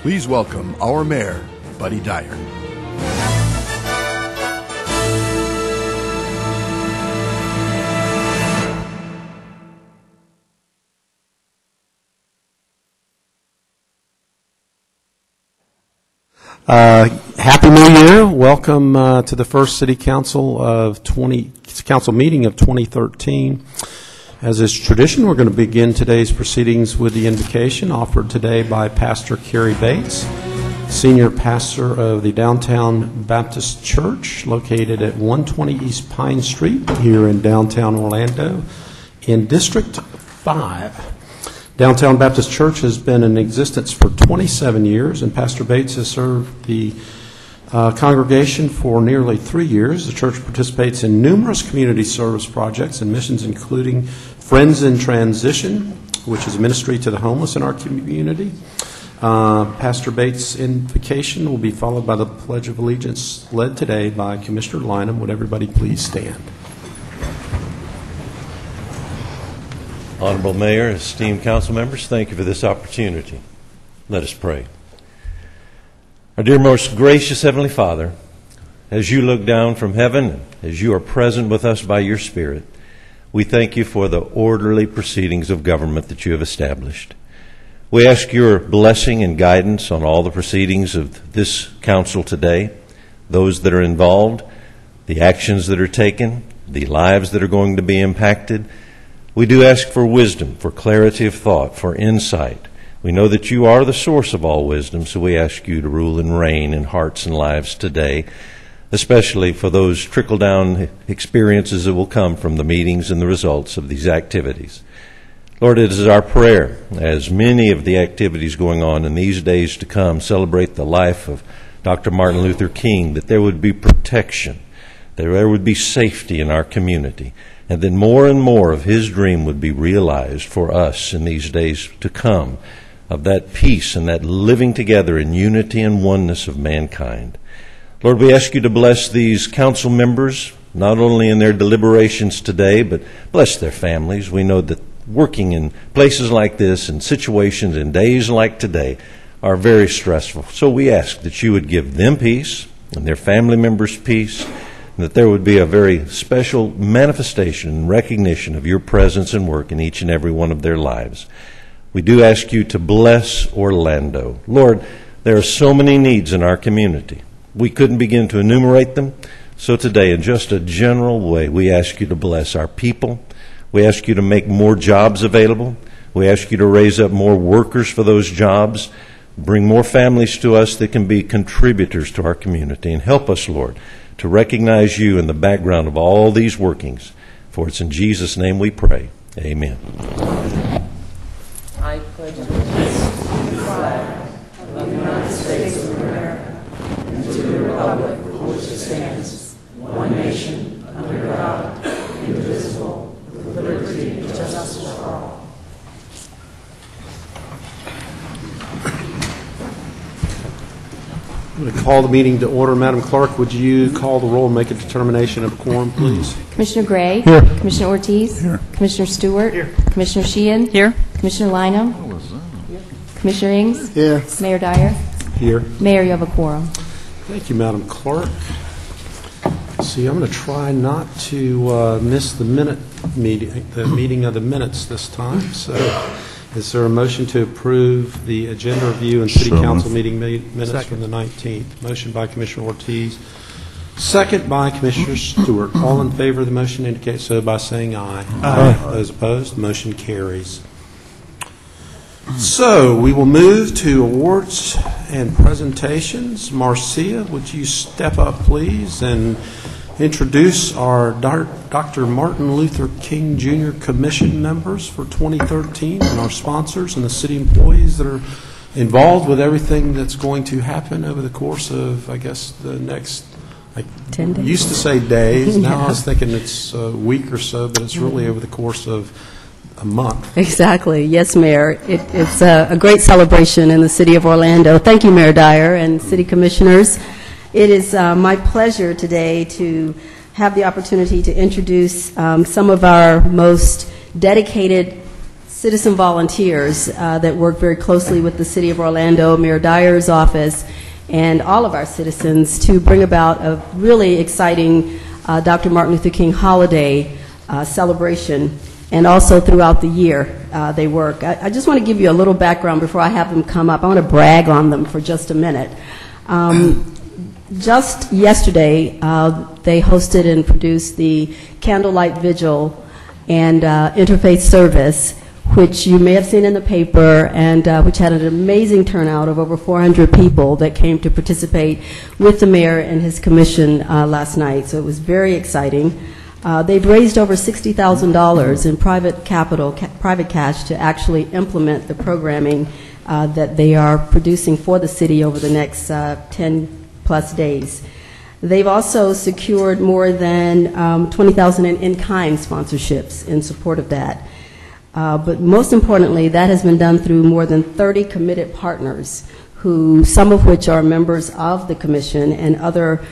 Please welcome our mayor, Buddy Dyer. Happy New Year. Welcome to the first City Council meeting of 2013. As is tradition, we're going to begin today's proceedings with the invocation offered today by Pastor Kerry Bates, Senior Pastor of the Downtown Baptist Church, located at 120 East Pine Street here in downtown Orlando in District 5. Downtown Baptist Church has been in existence for 27 years, and Pastor Bates has served the congregation for nearly 3 years. The church participates in numerous community service projects and missions, including Friends in Transition, which is a ministry to the homeless in our community. Pastor Bates' invocation will be followed by the Pledge of Allegiance, led today by Commissioner Lynham. Would everybody please stand? Honorable Mayor, esteemed council members, thank you for this opportunity. Let us pray. Our dear, most gracious Heavenly Father, as you look down from heaven, as you are present with us by your Spirit, we thank you for the orderly proceedings of government that you have established. We ask your blessing and guidance on all the proceedings of this council today, those that are involved, the actions that are taken, the lives that are going to be impacted. We do ask for wisdom, for clarity of thought, for insight. We know that you are the source of all wisdom, so we ask you to rule and reign in hearts and lives today, especially for those trickle-down experiences that will come from the meetings and the results of these activities. Lord, it is our prayer, as many of the activities going on in these days to come celebrate the life of Dr. Martin Luther King, that there would be protection, that there would be safety in our community, and that more and more of his dream would be realized for us in these days to come, of that peace and that living together in unity and oneness of mankind. Lord, we ask you to bless these council members, not only in their deliberations today, but bless their families. We know that working in places like this and situations in days like today are very stressful. So we ask that you would give them peace and their family members peace, and that there would be a very special manifestation and recognition of your presence and work in each and every one of their lives. We do ask you to bless Orlando. Lord, there are so many needs in our community. We couldn't begin to enumerate them. So today, in just a general way, we ask you to bless our people. We ask you to make more jobs available. We ask you to raise up more workers for those jobs. Bring more families to us that can be contributors to our community. And help us, Lord, to recognize you in the background of all these workings. For it's in Jesus' name we pray. Amen. I pledge allegiance to the flag of the United States of America and to the republic for which it stands, one nation, under God, indivisible, with liberty and justice for all. I'm going to call the meeting to order. Madam Clerk, would you call the roll and make a determination of quorum, please? Commissioner Gray? Here. Commissioner Ortiz? Here. Commissioner Stewart? Here. Commissioner Sheehan? Here. Commissioner Lynham? Commissioner Ings? Here. Mayor Dyer? Here. Mayor, you have a quorum. Thank you, Madam Clerk. See, I'm going to try not to miss the meeting of the minutes this time. So, is there a motion to approve the agenda review and City Council meeting minutes from the 19th? Motion by Commissioner Ortiz, second by Commissioner Stewart. All in favor of the motion indicate so by saying aye. Aye. Those opposed, the motion carries. So we will move to awards and presentations. Marcia, would you step up, please, and introduce our Dr. Martin Luther King Jr. Commission members for 2013 and our sponsors and the city employees that are involved with everything that's going to happen over the course of, I guess, the next, 10 days. Used to say days. Now I was thinking it's a week or so, but it's really over the course of a month. Exactly. Yes, Mayor. It's a great celebration in the city of Orlando. Thank you, Mayor Dyer and city commissioners. It is my pleasure today to have the opportunity to introduce some of our most dedicated citizen volunteers that work very closely with the City of Orlando, Mayor Dyer's office, and all of our citizens to bring about a really exciting Dr. Martin Luther King holiday celebration, and also throughout the year they work. I just want to give you a little background before I have them come up. I want to brag on them for just a minute. Just yesterday, they hosted and produced the Candlelight Vigil and Interfaith Service, which you may have seen in the paper, and which had an amazing turnout of over 400 people that came to participate with the mayor and his commission last night. So it was very exciting. They've raised over $60,000 in private capital, private cash, to actually implement the programming that they are producing for the city over the next 10-plus days. They've also secured more than 20,000 in-kind sponsorships in support of that. But most importantly, that has been done through more than 30 committed partners, who, some of which are members of the commission and other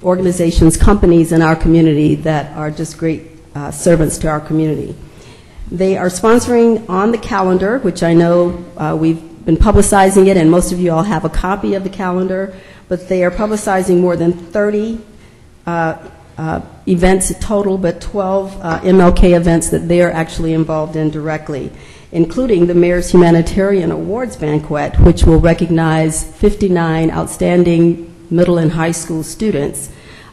organizations, companies in our community that are just great servants to our community. They are sponsoring on the calendar, which I know we've been publicizing it, and most of you all have a copy of the calendar, but they are publicizing more than 30 events total, but 12 MLK events that they are actually involved in directly, including the Mayor's Humanitarian Awards Banquet, which will recognize 59 outstanding middle and high school students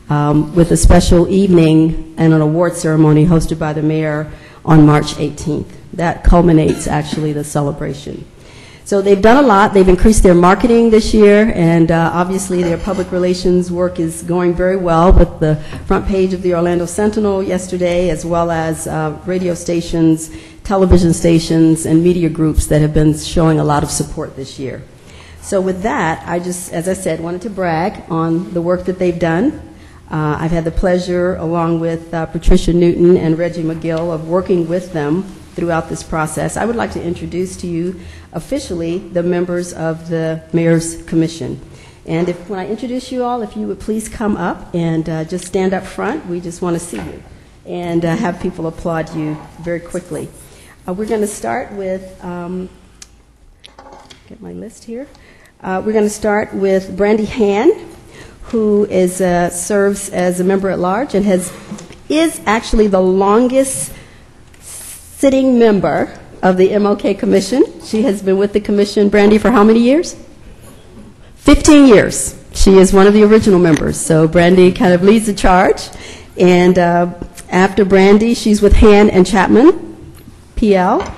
with a special evening and an award ceremony hosted by the mayor on March 18th. That culminates actually the celebration. So they've done a lot. They've increased their marketing this year, and obviously their public relations work is going very well, with the front page of the Orlando Sentinel yesterday, as well as radio stations, television stations, and media groups that have been showing a lot of support this year. So with that, I just, as I said, wanted to brag on the work that they've done. I've had the pleasure, along with Patricia Newton and Reggie McGill, of working with them throughout this process. I would like to introduce to you officially the members of the Mayor's Commission. And when I introduce you all, if you would please come up and just stand up front. We just want to see you and have people applaud you very quickly. We're going to start with, get my list here. We're going to start with Brandy Han, who is serves as a member at large and is actually the longest sitting member of the MLK Commission. She has been with the commission, Brandy, for how many years? 15 years. She is one of the original members. So Brandy kind of leads the charge. And after Brandy, she's with Han and Chapman, PL.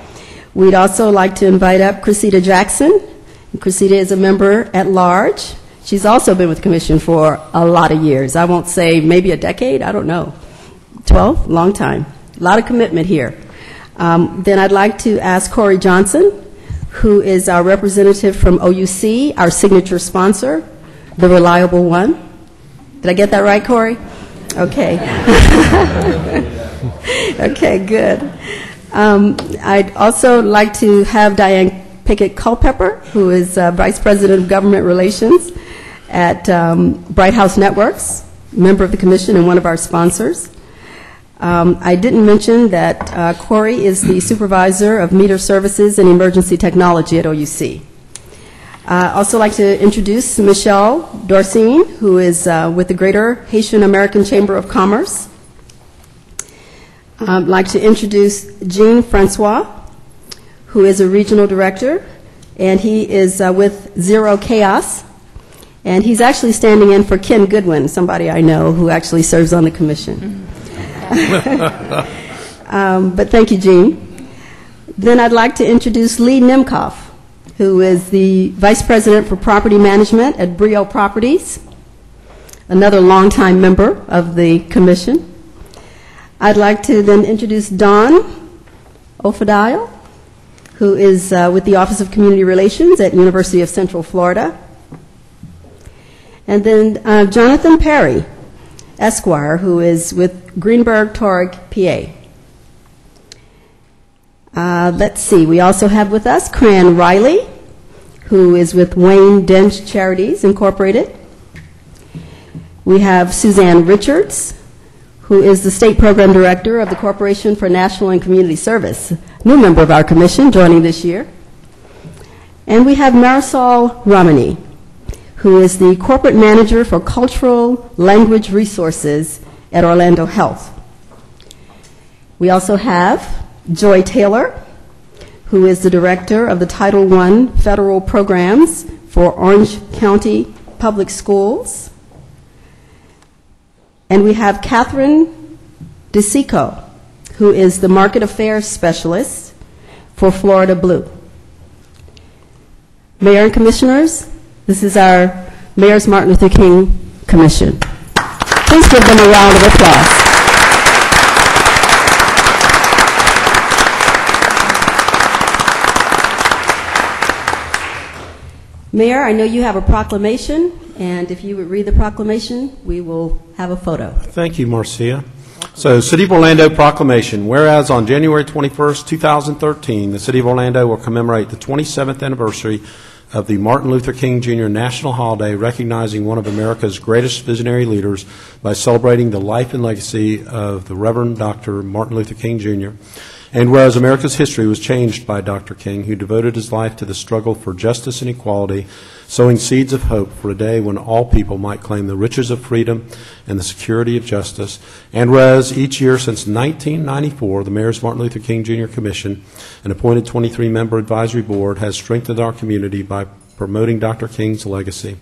We'd also like to invite up Cressida Jackson. Cressida is a member at large. She's also been with the commission for a lot of years. I won't say maybe a decade, I don't know. 12? Long time. A lot of commitment here. Then I'd like to ask Corey Johnson, who is our representative from OUC, our signature sponsor, the reliable one. Did I get that right, Corey? Okay. Okay, good. I'd also like to have Diane Pickett Culpepper, who is Vice President of Government Relations at Bright House Networks, member of the commission and one of our sponsors. I didn't mention that Corey is the supervisor of meter services and emergency technology at OUC. I'd also like to introduce Michelle Dorcine, who is with the Greater Haitian American Chamber of Commerce. I'd like to introduce Jean Francois, who is a regional director, and he is with Zero Chaos. And he's actually standing in for Ken Goodwin, somebody I know who actually serves on the commission. But thank you, Jean. Then I'd like to introduce Lee Nimkoff, who is the Vice President for Property Management at Brio Properties, another longtime member of the commission. I'd like to then introduce Dawn Ofadial, who is with the Office of Community Relations at University of Central Florida. And then Jonathan Perry, Esquire, who is with Greenberg Torg, PA. Let's see, we also have with us Cran Riley, who is with Wayne Dench Charities, Incorporated. We have Suzanne Richards, who is the State Program Director of the Corporation for National and Community Service. new member of our commission joining this year. And we have Marisol Ramani, who is the Corporate Manager for Cultural Language Resources at Orlando Health. We also have Joy Taylor, who is the Director of the Title I Federal Programs for Orange County Public Schools. And we have Catherine DeSico, who is the Market Affairs Specialist for Florida Blue. Mayor and Commissioners, this is our Mayor's Martin Luther King Commission. Please give them a round of applause. Mayor, I know you have a proclamation, and if you would read the proclamation, we will have a photo. Thank you, Marcia. So, City of Orlando proclamation. Whereas on January 21st, 2013, the City of Orlando will commemorate the 27th anniversary of the Martin Luther King Jr. National Holiday, recognizing one of America's greatest visionary leaders by celebrating the life and legacy of the Reverend Dr. Martin Luther King Jr. And whereas America's history was changed by Dr. King, who devoted his life to the struggle for justice and equality, sowing seeds of hope for a day when all people might claim the riches of freedom and the security of justice. And whereas each year since 1994, the Mayor's Martin Luther King Jr. Commission, an appointed 23-member advisory board, has strengthened our community by promoting Dr. King's legacy.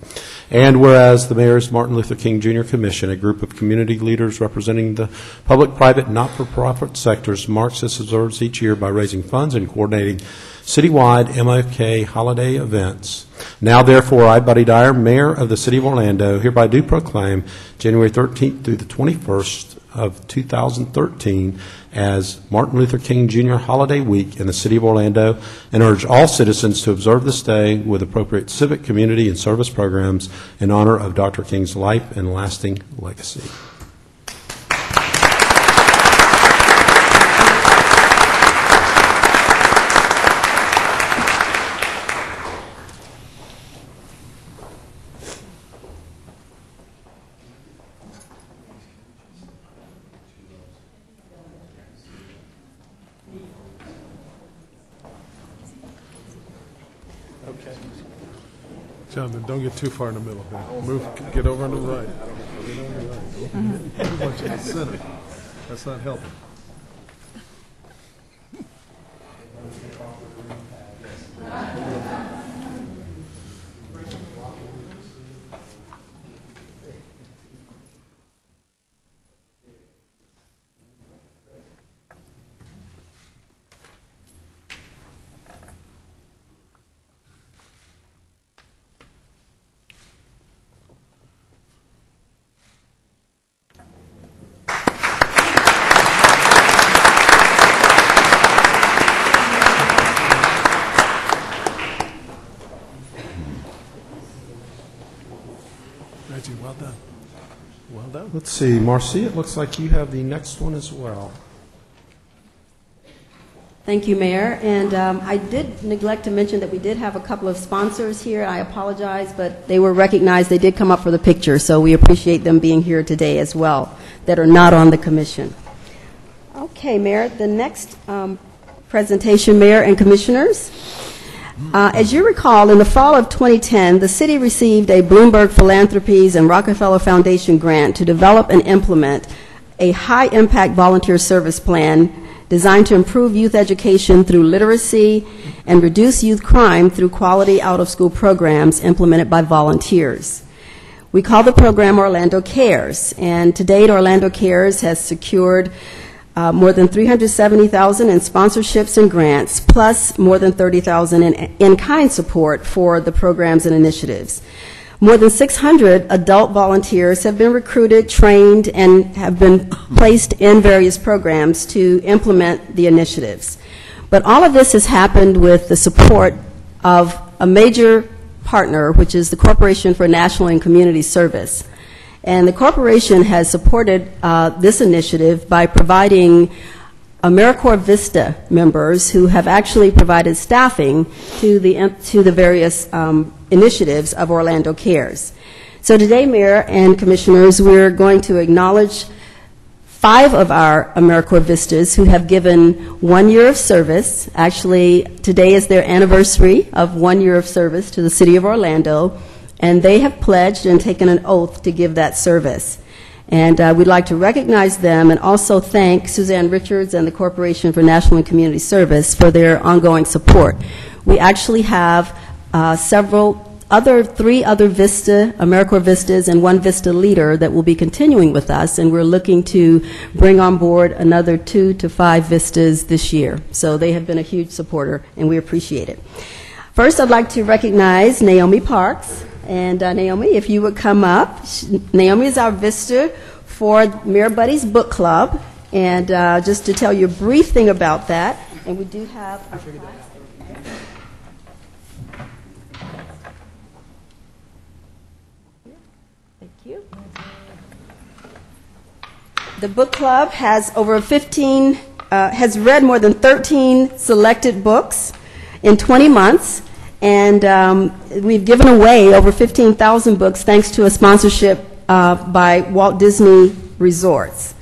And whereas the Mayor's Martin Luther King Jr. Commission, a group of community leaders representing the public, private, not-for-profit sectors, marks this observes each year by raising funds and coordinating citywide MLK holiday events. Now, therefore, I, Buddy Dyer, Mayor of the City of Orlando, hereby do proclaim January 13th through the 21st of 2013 as Martin Luther King Jr. Holiday Week in the City of Orlando, and urge all citizens to observe this day with appropriate civic, community, and service programs in honor of Dr. King's life and lasting legacy. Jonathan, don't get too far in the middle. Man. Move, get over on the right. Get on the right. Too much in the center. That's not helping. Reggie, well done. Well done. Let's see, Marcia, it looks like you have the next one as well. Thank you, Mayor. And I did neglect to mention that we did have a couple of sponsors here. I apologize, but they were recognized. They did come up for the picture, so we appreciate them being here today as well, that are not on the commission. Okay, Mayor, the next presentation, Mayor and Commissioners. As you recall, in the fall of 2010, the city received a Bloomberg Philanthropies and Rockefeller Foundation grant to develop and implement a high-impact volunteer service plan designed to improve youth education through literacy and reduce youth crime through quality out-of-school programs implemented by volunteers. We call the program Orlando Cares, and to date, Orlando Cares has secured more than $370,000 in sponsorships and grants, plus more than $30,000 in in-kind support for the programs and initiatives. More than 600 adult volunteers have been recruited, trained, and have been placed in various programs to implement the initiatives. But all of this has happened with the support of a major partner, which is the Corporation for National and Community Service. And the corporation has supported this initiative by providing AmeriCorps Vista members who have actually provided staffing to the various initiatives of Orlando Cares. So today, Mayor and Commissioners, we're going to acknowledge 5 of our AmeriCorps Vistas who have given 1 year of service. Actually, today is their anniversary of 1 year of service to the City of Orlando, and they have pledged and taken an oath to give that service. And we'd like to recognize them and also thank Suzanne Richards and the Corporation for National and Community Service for their ongoing support. We actually have 3 other Vista, AmeriCorps Vistas, and 1 Vista leader that will be continuing with us, and we're looking to bring on board another 2 to 5 Vistas this year. So they have been a huge supporter, and we appreciate it. First, I'd like to recognize Naomi Parks. And Naomi, if you would come up. Naomi is our Vista for Mayor Buddy's Book Club. And just to tell you a brief thing about that, and we do have our Thank you. The book club has has read more than 13 selected books in 20 months. And we've given away over 15,000 books thanks to a sponsorship by Walt Disney Resorts.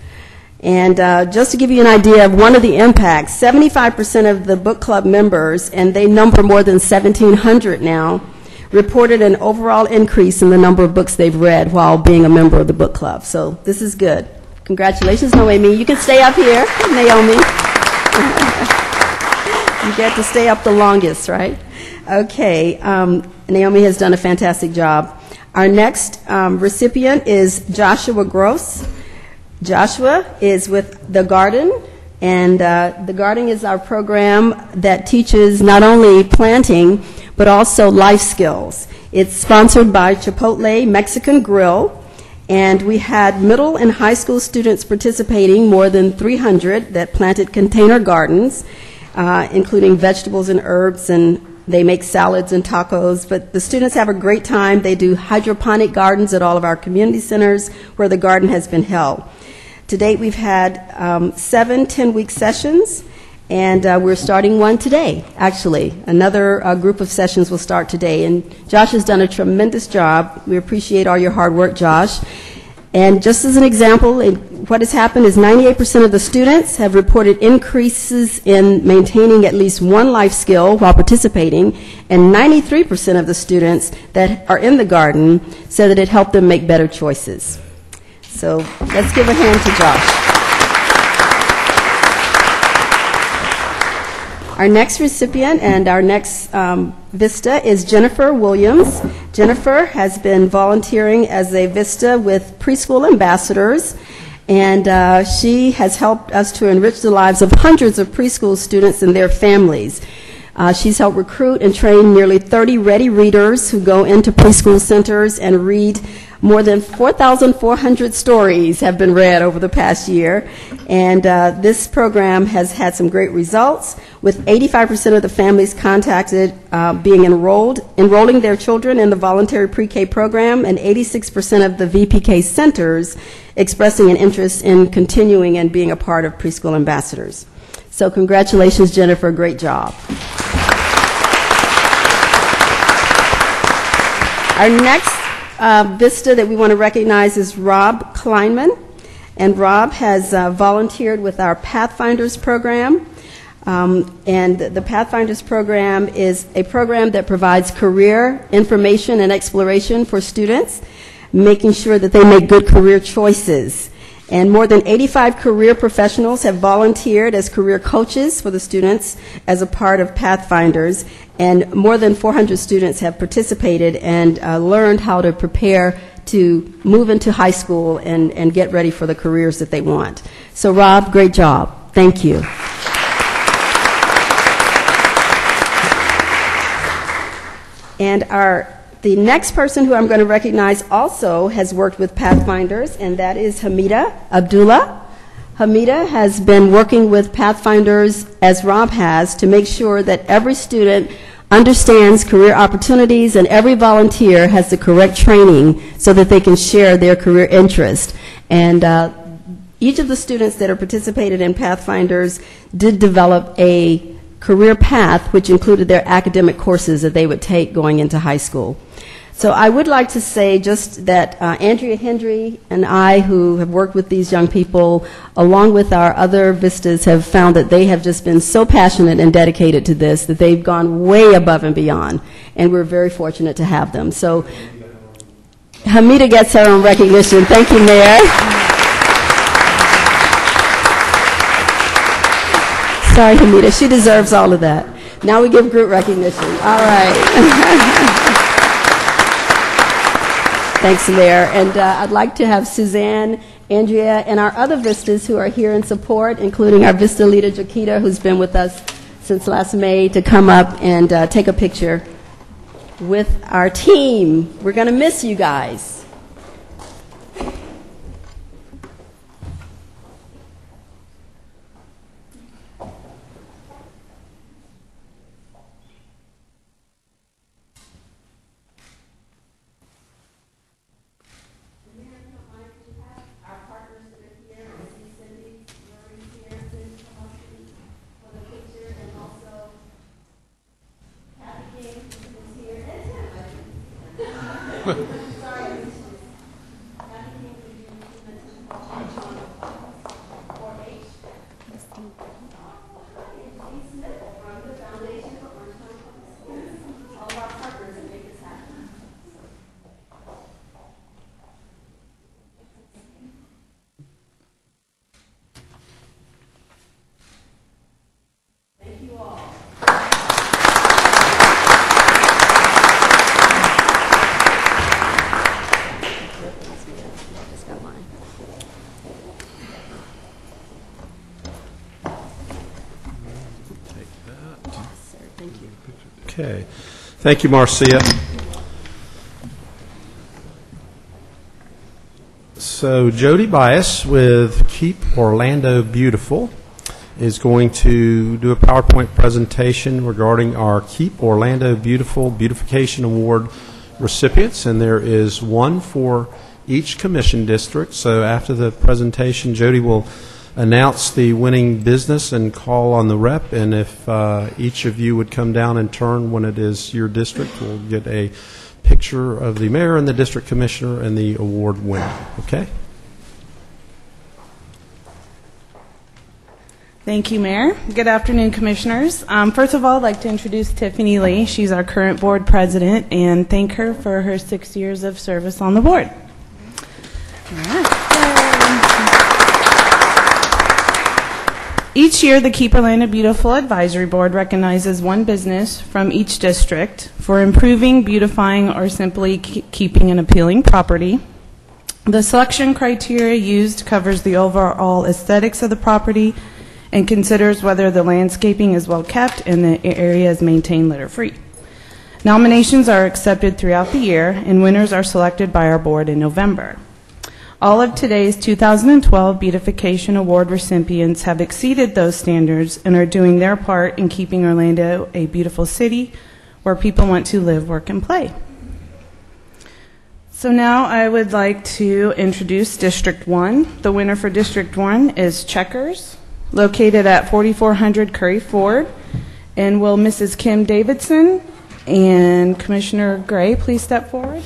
And just to give you an idea of one of the impacts, 75% of the book club members, and they number more than 1,700 now, reported an overall increase in the number of books they've read while being a member of the book club. So this is good. Congratulations, Noemi. You can stay up here, Naomi. You get to stay up the longest, right? Okay, Naomi has done a fantastic job. Our next recipient is Joshua Gross. Joshua is with The Garden, and The Garden is our program that teaches not only planting, but also life skills. It's sponsored by Chipotle Mexican Grill, and we had middle and high school students participating, more than 300, that planted container gardens, including vegetables and herbs, and they make salads and tacos, but the students have a great time. They do hydroponic gardens at all of our community centers where the garden has been held. To date, we've had 7 10-week sessions, and we're starting one today, actually. Another group of sessions will start today, and Josh has done a tremendous job. We appreciate all your hard work, Josh. And just as an example, what has happened is 98% of the students have reported increases in maintaining at least one life skill while participating, and 93% of the students that are in the garden said that it helped them make better choices. So let's give a hand to Josh. Our next recipient and our next Vista is Jennifer Williams. Jennifer has been volunteering as a Vista with Preschool Ambassadors, and she has helped us to enrich the lives of hundreds of preschool students and their families. She's helped recruit and train nearly 30 ready readers who go into preschool centers and read. More than 4,400 stories have been read over the past year, and this program has had some great results, with 85% of the families contacted being enrolling their children in the voluntary pre-K program, and 86% of the VPK centers expressing an interest in continuing and being a part of Preschool Ambassadors. So congratulations, Jennifer, great job. Our next Vista that we want to recognize is Rob Kleinman, and Rob has volunteered with our Pathfinders program, and the Pathfinders program is a program that provides career information and exploration for students, making sure that they make good career choices. And more than 85 career professionals have volunteered as career coaches for the students as a part of Pathfinders, and more than 400 students have participated and learned how to prepare to move into high school and get ready for the careers that they want. So Rob, great job. Thank you. And the next person who I'm going to recognize also has worked with Pathfinders, and that is Hamida Abdullah. Hamida has been working with Pathfinders, as Rob has, to make sure that every student understands career opportunities and every volunteer has the correct training so that they can share their career interest. And each of the students that are participated in Pathfinders did develop a career path which included their academic courses that they would take going into high school. So I would like to say just that Andrea Hendry and I, who have worked with these young people, along with our other Vistas, have found that they have just been so passionate and dedicated to this that they've gone way above and beyond, and we're very fortunate to have them. So Hamida gets her own recognition. Thank you, Mayor. Sorry, Hamida. She deserves all of that. Now we give group recognition. All right. Thanks, Mayor. And I'd like to have Suzanne, Andrea, and our other Vistas who are here in support, including our Vista leader, Jaquita, who's been with us since last May, to come up and take a picture with our team. We're going to miss you guys. Okay. Thank you, Marcia. So Jody Bias with Keep Orlando Beautiful is going to do a PowerPoint presentation regarding our Keep Orlando Beautiful Beautification Award recipients, and there is one for each commission district. So after the presentation, Jody will announce the winning business and call on the rep, and if each of you would come down in turn when it is your district, we'll get a picture of the mayor and the district commissioner and the award winner. Okay? Thank you, Mayor. Good afternoon, Commissioners. First of all, I'd like to introduce Tiffany Lee. She's our current board president, and thank her for her 6 years of service on the board. All right. Each year, the Keep Orlando Beautiful Advisory Board recognizes one business from each district for improving, beautifying, or simply keeping an appealing property. The selection criteria used covers the overall aesthetics of the property and considers whether the landscaping is well kept and the area is maintained litter-free. Nominations are accepted throughout the year, and winners are selected by our board in November. All of today's 2012 Beautification Award recipients have exceeded those standards and are doing their part in keeping Orlando a beautiful city where people want to live, work, and play. So now I would like to introduce District 1. The winner for District 1 is Checkers, located at 4400 Curry Ford. And will Mrs. Kim Davidson and Commissioner Gray please step forward?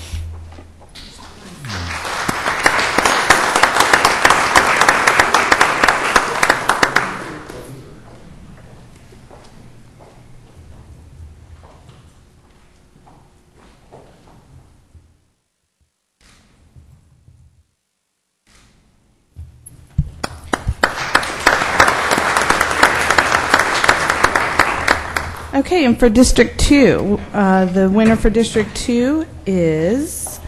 Okay, and for District 2, the winner for District 2 is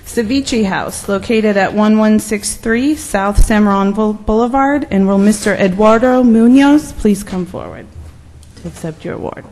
Ceviche House, located at 1163 South Cimarron Boulevard. And will Mr. Eduardo Munoz please come forward to accept your award?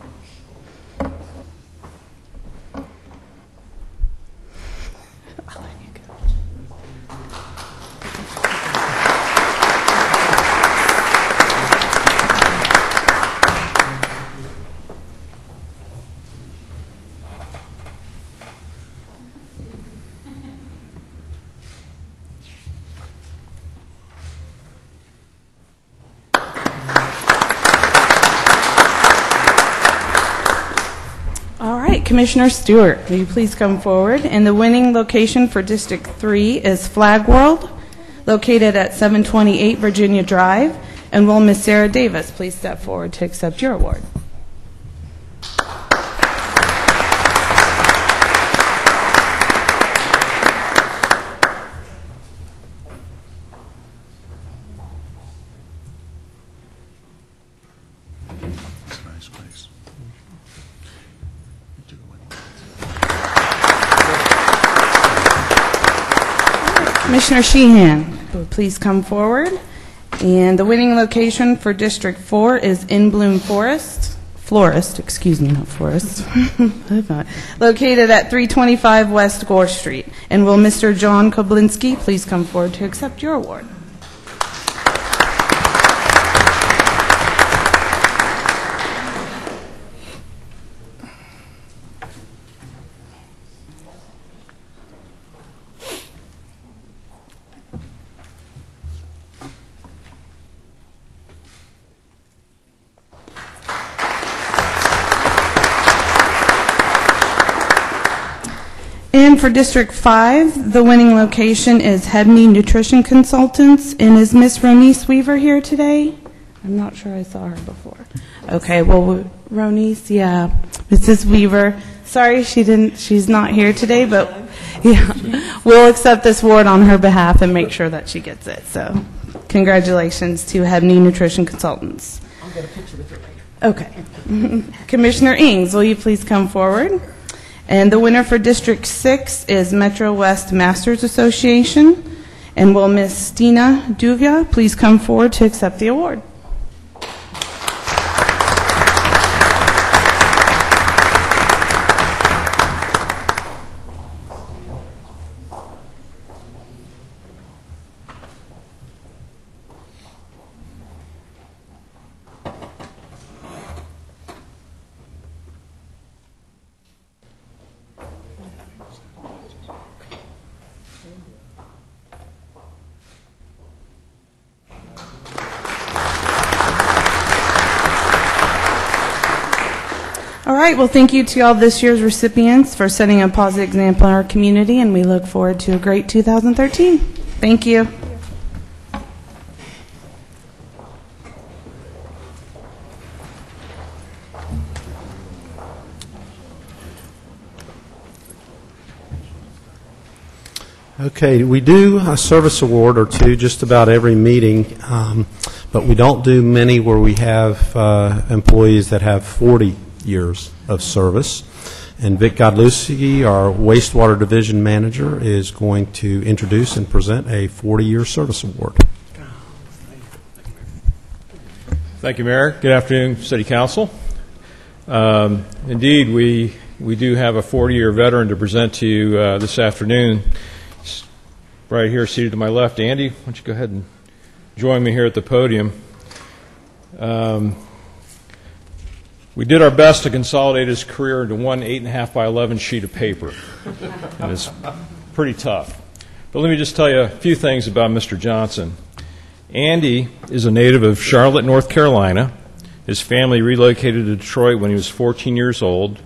Commissioner Stewart, will you please come forward? And the winning location for District 3 is Flag World, located at 728 Virginia Drive. And will Miss Sarah Davis please step forward to accept your award? Commissioner Sheehan, will please come forward. And the winning location for District 4 is In Bloom Florist, excuse me, not Forest, located at 325 West Gore Street. And will Mr. John Koblinski please come forward to accept your award? And for District 5, the winning location is Hebney Nutrition Consultants. And is Miss Ronice Weaver here today? I'm not sure I saw her before. Okay, well, Ronice, yeah. Mrs. Weaver, sorry she's not here today, but yeah, we'll accept this award on her behalf and make sure that she gets it. So congratulations to Hebney Nutrition Consultants. I'll get a picture with her later. Okay. Commissioner Ings, will you please come forward? And the winner for District 6 is Metro West Masters Association. And will Miss Stina Duvia please come forward to accept the award? All right, well, thank you to all this year's recipients for setting a positive example in our community, and we look forward to a great 2013. Thank you. Okay, we do a service award or two just about every meeting, but we don't do many where we have employees that have 40 years of service. And Vic Godlewski, our wastewater division manager, is going to introduce and present a 40-year service award. Thank you, Mayor. Good afternoon, City Council. Indeed, we do have a 40-year veteran to present to you this afternoon. Right here, seated to my left. Andy, why don't you go ahead and join me here at the podium. We did our best to consolidate his career into one 8.5 by 11 sheet of paper, and it's pretty tough. But let me just tell you a few things about Mr. Johnson. Andy is a native of Charlotte, North Carolina. His family relocated to Detroit when he was 14 years old.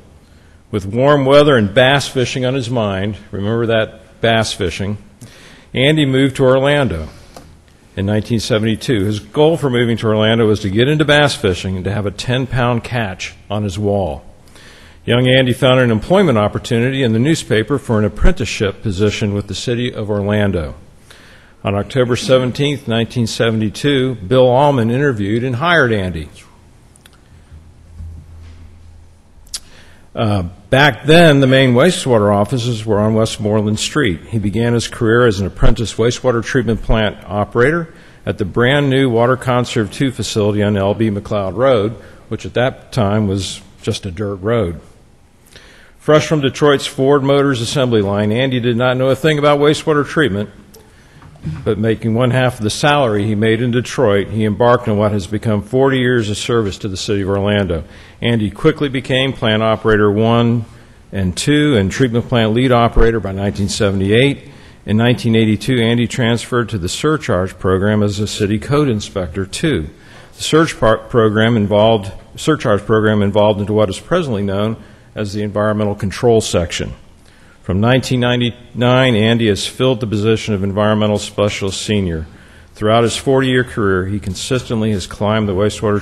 With warm weather and bass fishing on his mind, remember that bass fishing, Andy moved to Orlando in 1972. His goal for moving to Orlando was to get into bass fishing and to have a 10-pound catch on his wall. Young Andy found an employment opportunity in the newspaper for an apprenticeship position with the city of Orlando. On October 17, 1972, Bill Allman interviewed and hired Andy. Back then, the main wastewater offices were on Westmoreland Street. He began his career as an apprentice wastewater treatment plant operator at the brand new Water Conserve II facility on L.B. McLeod Road, which at that time was just a dirt road. Fresh from Detroit's Ford Motors assembly line, Andy did not know a thing about wastewater treatment, but making one half of the salary he made in Detroit, he embarked on what has become 40 years of service to the city of Orlando. Andy quickly became plant operator 1 and 2 and treatment plant lead operator by 1978. In 1982, Andy transferred to the surcharge program as a city code inspector 2. The surcharge program involved into what is presently known as the Environmental Control Section. From 1999, Andy has filled the position of Environmental Specialist Senior. Throughout his 40-year career, he consistently has climbed the wastewater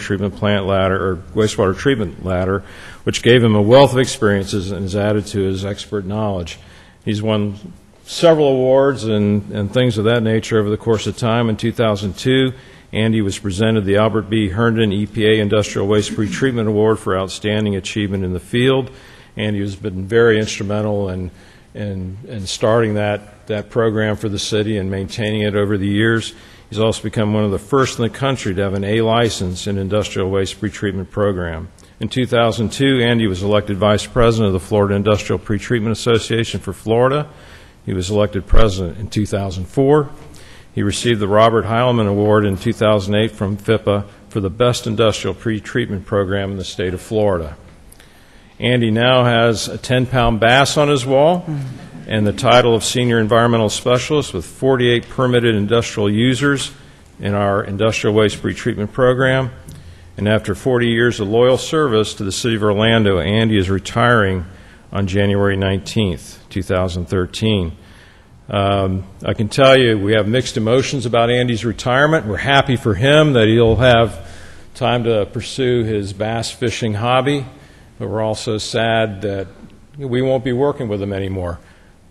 treatment ladder, which gave him a wealth of experiences and has added to his expert knowledge. He's won several awards and things of that nature over the course of time. In 2002, Andy was presented the Albert B. Herndon EPA Industrial Waste Pretreatment Award for outstanding achievement in the field. Andy has been very instrumental in starting that program for the city and maintaining it over the years. He's also become one of the first in the country to have an A license in industrial waste pretreatment program. In 2002, Andy was elected Vice President of the Florida Industrial Pretreatment Association for Florida. He was elected President in 2004. He received the Robert Heilman Award in 2008 from FIPA for the best industrial pretreatment program in the state of Florida. Andy now has a 10-pound bass on his wall and the title of Senior Environmental Specialist with 48 permitted industrial users in our industrial waste pretreatment program. And after 40 years of loyal service to the City of Orlando, Andy is retiring on January 19th, 2013. I can tell you we have mixed emotions about Andy's retirement. We're happy for him that he'll have time to pursue his bass fishing hobby, but we're also sad that we won't be working with him anymore.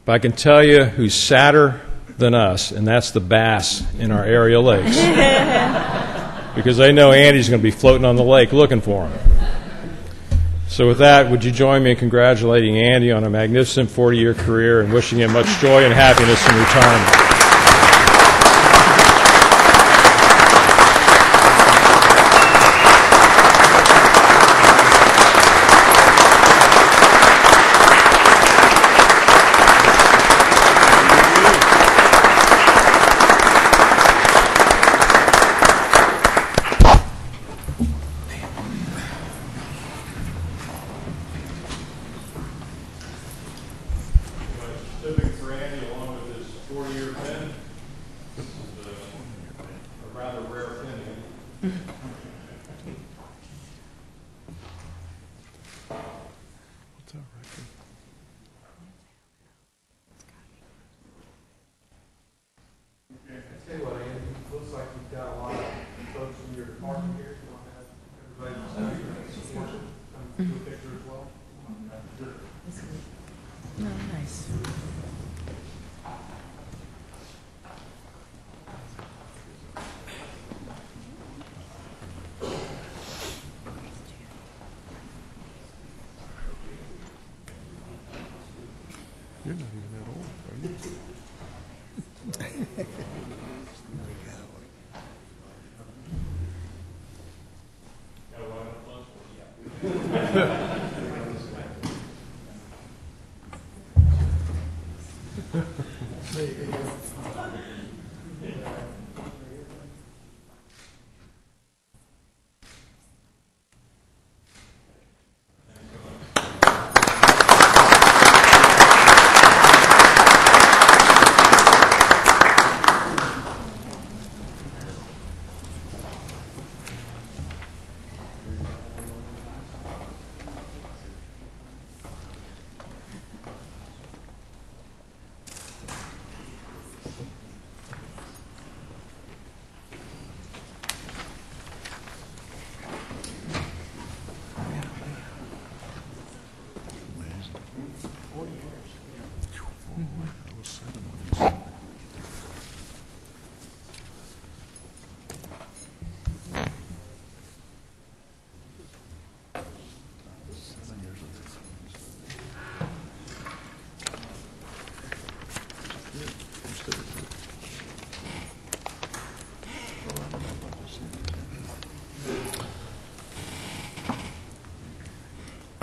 But I can tell you who's sadder than us, and that's the bass in our area lakes. Because they know Andy's going to be floating on the lake looking for him. So with that, would you join me in congratulating Andy on a magnificent 40-year career and wishing him much joy and happiness in retirement. You're not even that old, are you?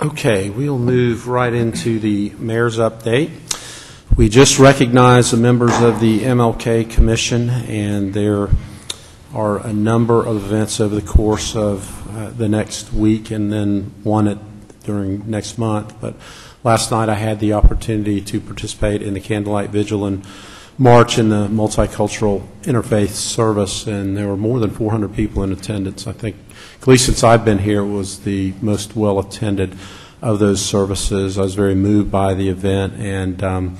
Okay, we'll move right into the mayor's update. We just recognized the members of the MLK Commission, and there are a number of events over the course of the next week and then one during next month. But last night I had the opportunity to participate in the Candlelight Vigil and March in the Multicultural Interfaith Service, and there were more than 400 people in attendance. I think, at least since I've been here, it was the most well-attended of those services. I was very moved by the event, and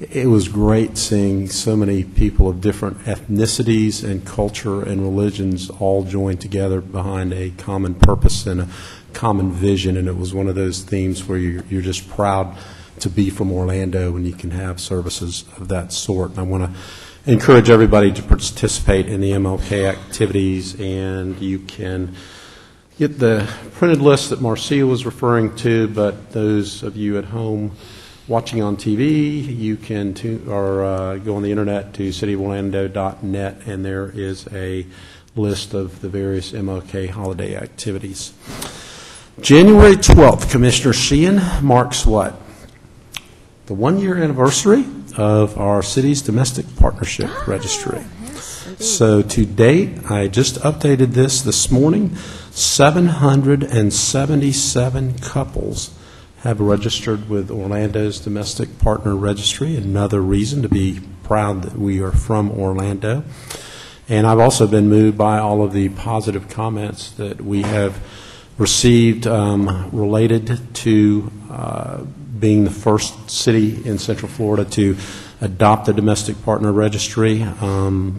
it was great seeing so many people of different ethnicities and culture and religions all joined together behind a common purpose and a common vision. And it was one of those themes where you're just proud to be from Orlando when you can have services of that sort. And I want to encourage everybody to participate in the MLK activities, and you can get the printed list that Marcia was referring to, but those of you at home watching on TV, you can go on the internet to cityoforlando.net, and there is a list of the various MLK holiday activities. January 12th, Commissioner Sheehan, marks what? The one-year anniversary of our city's domestic partnership registry. So to date, I just updated this morning, 777 couples have registered with Orlando's domestic partner registry. Another reason to be proud that we are from Orlando. And I've also been moved by all of the positive comments that we have received related to being the first city in Central Florida to adopt the domestic partner registry.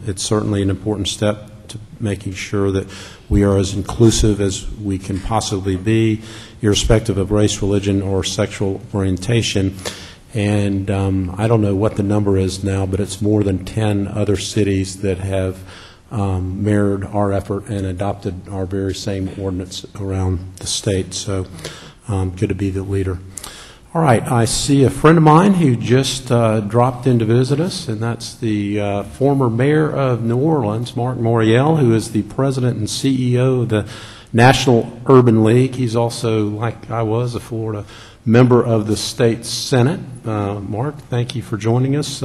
It's certainly an important step to making sure that we are as inclusive as we can possibly be, irrespective of race, religion, or sexual orientation. And I don't know what the number is now, but it's more than 10 other cities that have mirrored our effort and adopted our very same ordinance around the state. So good to be the leader. All right, I see a friend of mine who just dropped in to visit us, and that's the former mayor of New Orleans, Mark Morial, who is the president and CEO of the National Urban League. He's also, like I was, a Florida member of the state Senate. Mark, thank you for joining us.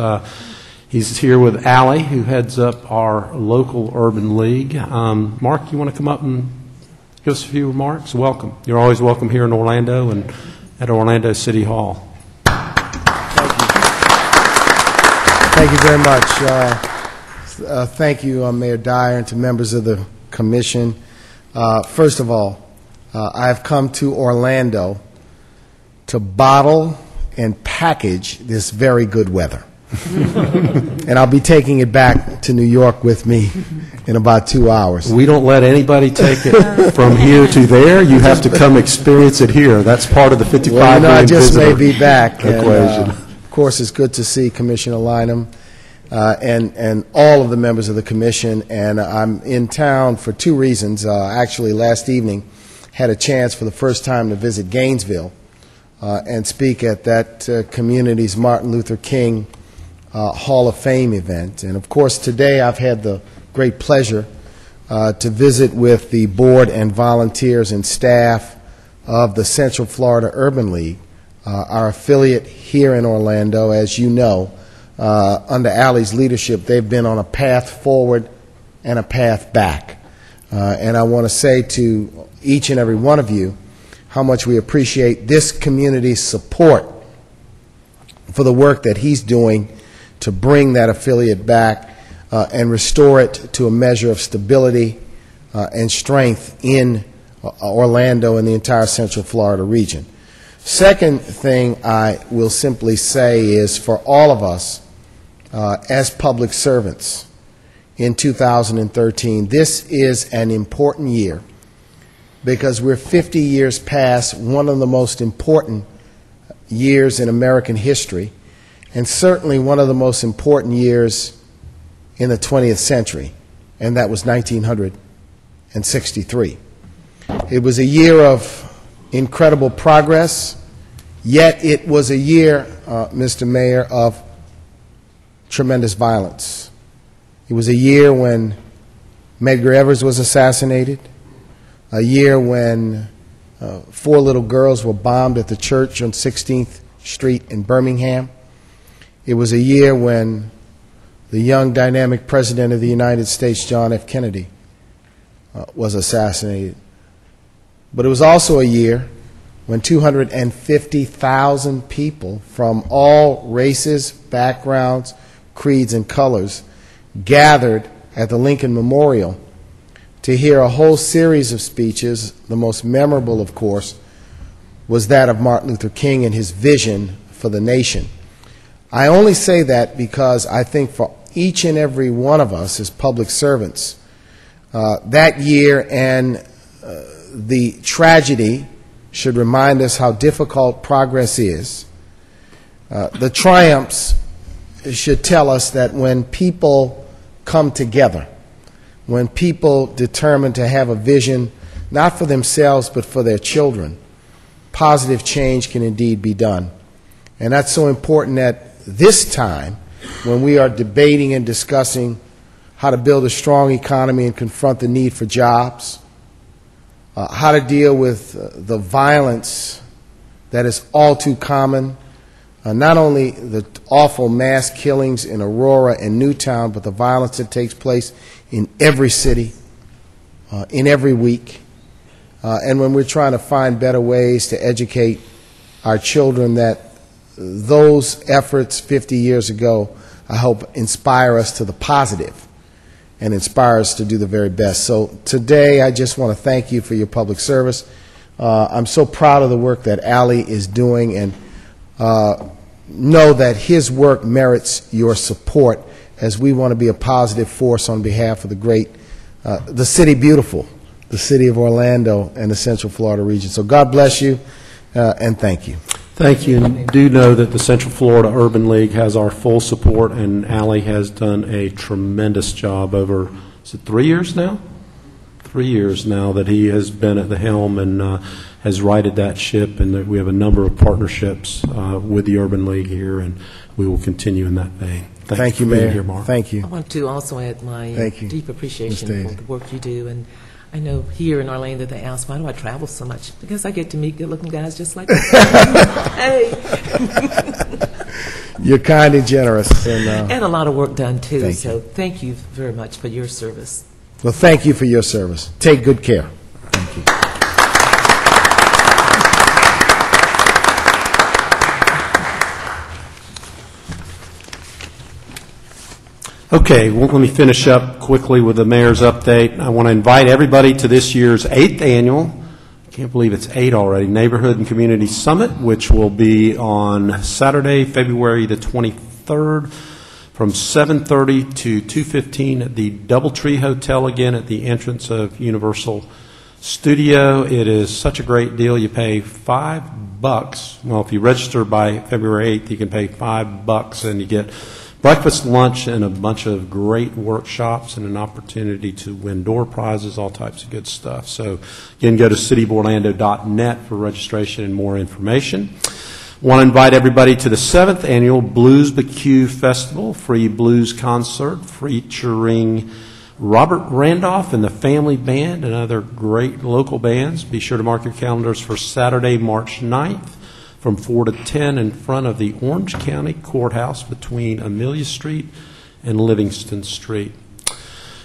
He's here with Allie, who heads up our local urban league. Mark, you want to come up and give us a few remarks? Welcome. You're always welcome here in Orlando and at Orlando City Hall. Thank you very much. Thank you, Mayor Dyer, and to members of the commission. First of all, I've come to Orlando to bottle and package this very good weather. And I'll be taking it back to New York with me in about 2 hours. We don't let anybody take it from here to there. You have to come experience it here. That's part of the 55 well, million I just visitor may be back. equation. And, of course, it's good to see Commissioner Lynham and all of the members of the commission. And I'm in town for two reasons. Actually, last evening, had a chance for the first time to visit Gainesville and speak at that community's Martin Luther King Hall of Fame event. And, of course, today I've had the great pleasure to visit with the board and volunteers and staff of the Central Florida Urban League, our affiliate here in Orlando. As you know, under Allie's leadership, they've been on a path forward and a path back. And I want to say to each and every one of you how much we appreciate this community's support for the work that he's doing to bring that affiliate back and restore it to a measure of stability and strength in Orlando and the entire Central Florida region. Second thing I will simply say is for all of us as public servants in 2013, this is an important year because we're 50 years past one of the most important years in American history, and certainly one of the most important years in the 20th century, and that was 1963. It was a year of incredible progress, yet it was a year, Mr. Mayor, of tremendous violence. It was a year when Medgar Evers was assassinated, a year when 4 little girls were bombed at the church on 16th Street in Birmingham. It was a year when the young, dynamic President of the United States, John F. Kennedy, was assassinated. But it was also a year when 250,000 people from all races, backgrounds, creeds, and colors gathered at the Lincoln Memorial to hear a whole series of speeches, the most memorable, of course, was that of Martin Luther King and his vision for the nation. I only say that because I think for each and every one of us as public servants, that year and the tragedy should remind us how difficult progress is. The triumphs should tell us that when people come together, when people determine to have a vision, not for themselves but for their children, positive change can indeed be done. And that's so important at this time when we are debating and discussing how to build a strong economy and confront the need for jobs, how to deal with the violence that is all too common, not only the awful mass killings in Aurora and Newtown, but the violence that takes place in every city, in every week. And when we're trying to find better ways to educate our children, that those efforts 50 years ago, I hope, inspire us to the positive and inspire us to do the very best. So today, I just want to thank you for your public service. I'm so proud of the work that Ali is doing, and know that his work merits your support as we want to be a positive force on behalf of the great, the city beautiful, the city of Orlando and the Central Florida region. So God bless you, and thank you. Thank you, and do know that the Central Florida Urban League has our full support, and Ali has done a tremendous job over, is it 3 years now? 3 years now that he has been at the helm and has righted that ship, and that we have a number of partnerships with the Urban League here, and we will continue in that vein. Thank you, Mayor. Thank you. I want to also add my deep appreciation Ms. for the work you do. And I know here in Orlando they ask, why do I travel so much? Because I get to meet good-looking guys just like this. Hey. You're kind and generous. And a lot of work done, too. So thank you very much for your service. Well, thank you for your service. Take good care. Thank you. Okay, well, let me finish up quickly with the mayor's update. I want to invite everybody to this year's 8th annual, I can't believe it's 8 already, Neighborhood and Community Summit, which will be on Saturday, February the 23rd, from 7:30 to 2:15 at the Doubletree Hotel, again at the entrance of Universal Studio. It is such a great deal. You pay $5. Well, if you register by February 8th, you can pay $5, and you get breakfast, lunch, and a bunch of great workshops and an opportunity to win door prizes, all types of good stuff. So, again, go to cityoforlando.net for registration and more information. I want to invite everybody to the 7th Annual Blues BQ Festival, free blues concert featuring Robert Randolph and the Family Band and other great local bands. Be sure to mark your calendars for Saturday, March 9th. From 4 to 10 in front of the Orange County Courthouse between Amelia Street and Livingston Street. I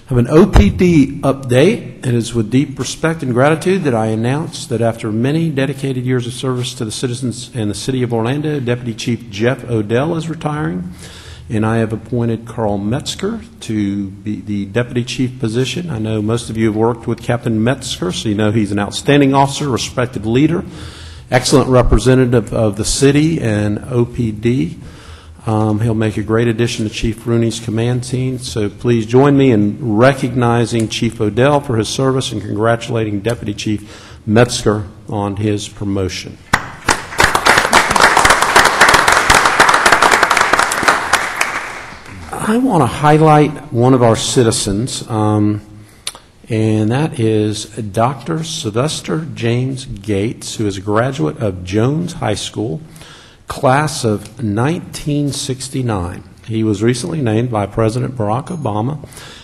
have an OPD update. It is with deep respect and gratitude that I announce that after many dedicated years of service to the citizens and the city of Orlando, Deputy Chief Jeff Odell is retiring, and I have appointed Carl Metzger to be the Deputy Chief position. I know most of you have worked with Captain Metzger, so you know he's an outstanding officer, respected leader, excellent representative of the city and OPD. He'll make a great addition to Chief Rooney's command team. So please join me in recognizing Chief Odell for his service and congratulating Deputy Chief Metzger on his promotion. I want to highlight one of our citizens. And that is Dr. Sylvester James Gates, who is a graduate of Jones High School, class of 1969. He was recently named by President Barack Obama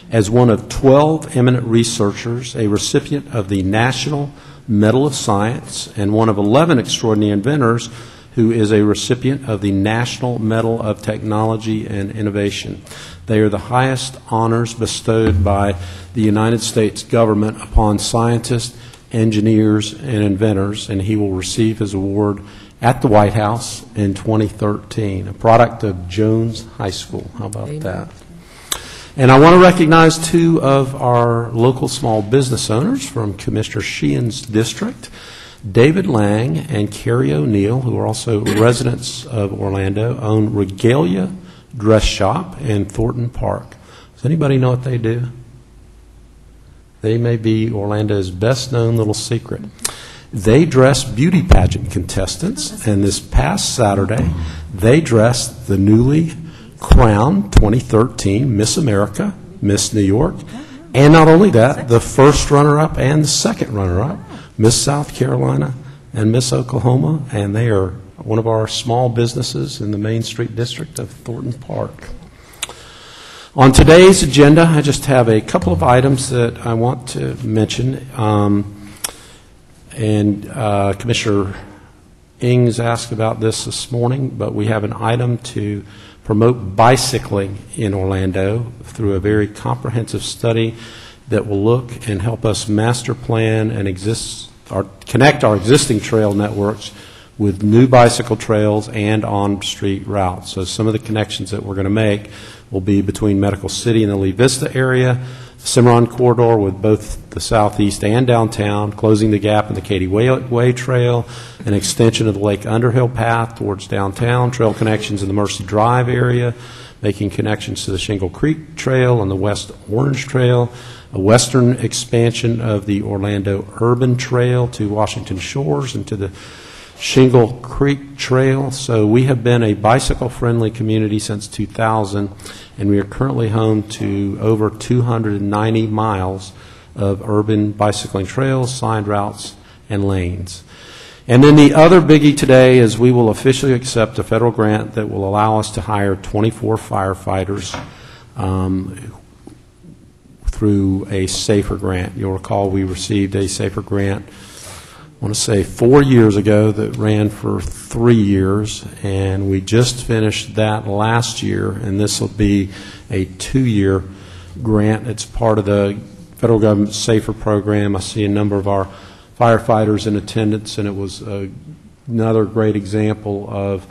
as one of 12 eminent researchers, a recipient of the National Medal of Science, and one of 11 extraordinary inventors who is a recipient of the National Medal of Technology and Innovation. They are the highest honors bestowed by the United States government upon scientists, engineers, and inventors, and he will receive his award at the White House in 2013, a product of Jones High School. How about that? And I want to recognize two of our local small business owners from Commissioner Sheehan's district. David Lang and Carrie O'Neill, who are also residents of Orlando, own Regalia Dress Shop in Thornton Park. Does anybody know what they do? They may be Orlando's best-known little secret. They dress beauty pageant contestants, and this past Saturday, they dressed the newly crowned 2013 Miss America, Miss New York, and not only that, the first runner-up and the second runner-up, Miss South Carolina and Miss Oklahoma, and they are one of our small businesses in the Main Street District of Thornton Park. On today's agenda, I just have a couple of items that I want to mention. Commissioner Ings asked about this morning, but we have an item to promote bicycling in Orlando through a very comprehensive study that will look and help us master plan and connect our existing trail networks with new bicycle trails and on-street routes. So some of the connections that we're going to make will be between Medical City and the Lee Vista area, the Cimarron corridor with both the southeast and downtown, closing the gap in the Katy Way Trail, an extension of the Lake Underhill path towards downtown, trail connections in the Mercy Drive area, making connections to the Shingle Creek Trail and the West Orange Trail, a western expansion of the Orlando Urban Trail to Washington Shores and to the Shingle Creek Trail. So we have been a bicycle-friendly community since 2000, and we are currently home to over 290 miles of urban bicycling trails, signed routes, and lanes. And then the other biggie today is we will officially accept a federal grant that will allow us to hire 24 firefighters through a SAFER grant. You'll recall we received a SAFER grant, I want to say 4 years ago, that ran for 3 years, and we just finished that last year, and this will be a 2-year grant. It's part of the federal government SAFER program. I see a number of our firefighters in attendance, and it was another great example of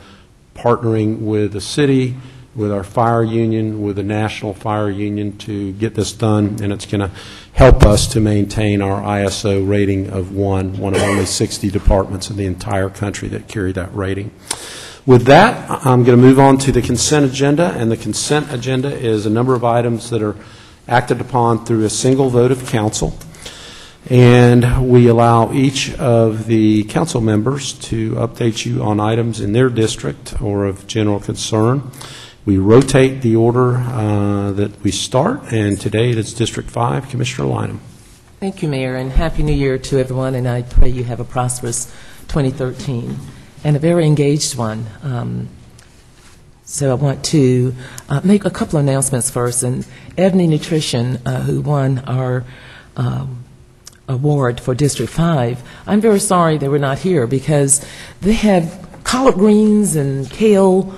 partnering with the city, with our fire union, with the National Fire Union to get this done, and it's going to help us to maintain our ISO rating of 1 of only 60 departments in the entire country that carry that rating. With that, I'm going to move on to the consent agenda, and the consent agenda is a number of items that are acted upon through a single vote of council, and we allow each of the council members to update you on items in their district or of general concern. We rotate the order that we start, and today it is District 5. Commissioner Lynham. Thank you, Mayor, and Happy New Year to everyone, and I pray you have a prosperous 2013 and a very engaged one. So I want to make a couple of announcements first. And Ebony Nutrition, who won our award for District 5, I'm very sorry they were not here because they have collard greens and kale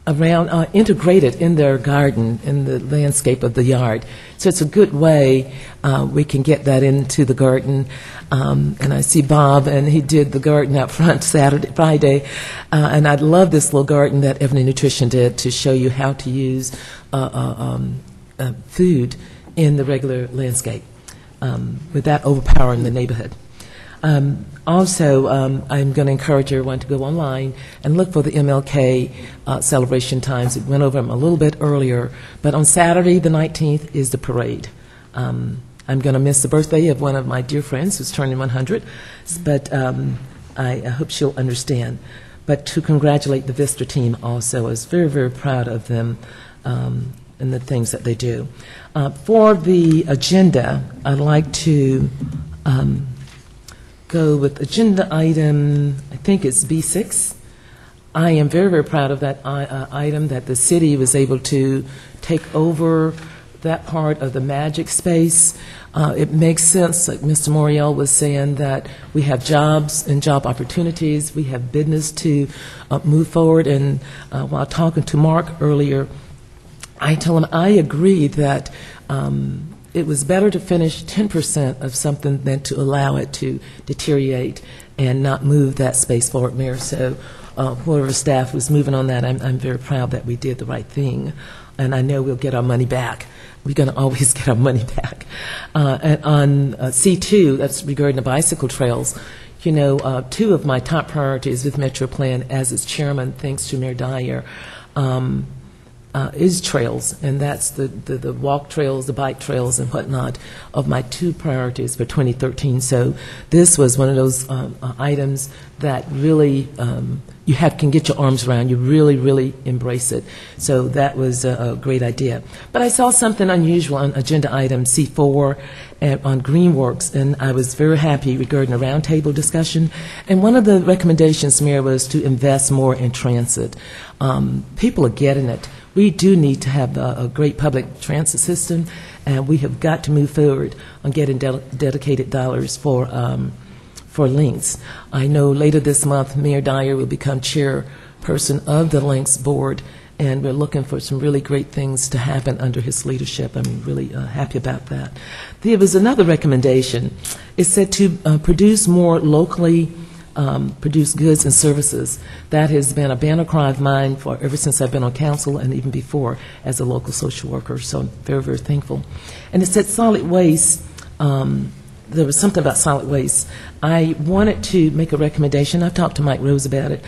around integrated in their garden, in the landscape of the yard. So it's a good way we can get that into the garden. And I see Bob, and he did the garden out front Friday. And I love this little garden that Ebony Nutrition did to show you how to use food in the regular landscape without overpowering the neighborhood. Also, I'm going to encourage everyone to go online and look for the MLK celebration times. We went over them a little bit earlier, but on Saturday, the 19th, is the parade. I'm going to miss the birthday of one of my dear friends who's turning 100, but I hope she'll understand. But to congratulate the Vista team also, I was very, very proud of them and the things that they do. For the agenda, I'd like to go with agenda item, I think it's B6. I am very, very proud of that item, that the city was able to take over that part of the magic space. It makes sense, like Mr. Morial was saying, that we have jobs and job opportunities. We have business to move forward. And while talking to Mark earlier, I told him I agree that it was better to finish 10% of something than to allow it to deteriorate and not move that space forward, Mayor. So whoever staff was moving on that, I'm very proud that we did the right thing. And I know we'll get our money back we're going to always get our money back. And on C2, that's regarding the bicycle trails, you know, two of my top priorities with Metro Plan as its chairman, thanks to Mayor Dyer, is trails, and that's the walk trails, the bike trails, and whatnot of my two priorities for 2013. So this was one of those items that really you can get your arms around. You really, really embrace it. So that was a great idea. But I saw something unusual on agenda item C4 on Greenworks, and I was very happy regarding a roundtable discussion. And one of the recommendations, Mayor, was to invest more in transit. People are getting it. We do need to have a great public transit system, and we have got to move forward on getting dedicated dollars for Links. I know later this month, Mayor Dyer will become chairperson of the Links board, and we're looking for some really great things to happen under his leadership. I'm really happy about that. There was another recommendation. It said to produce more locally produce goods and services. That has been a banner cry of mine for ever since I've been on council and even before as a local social worker, so I'm very, very thankful. And it said solid waste. There was something about solid waste. I wanted to make a recommendation. I've talked to Mike Rose about it,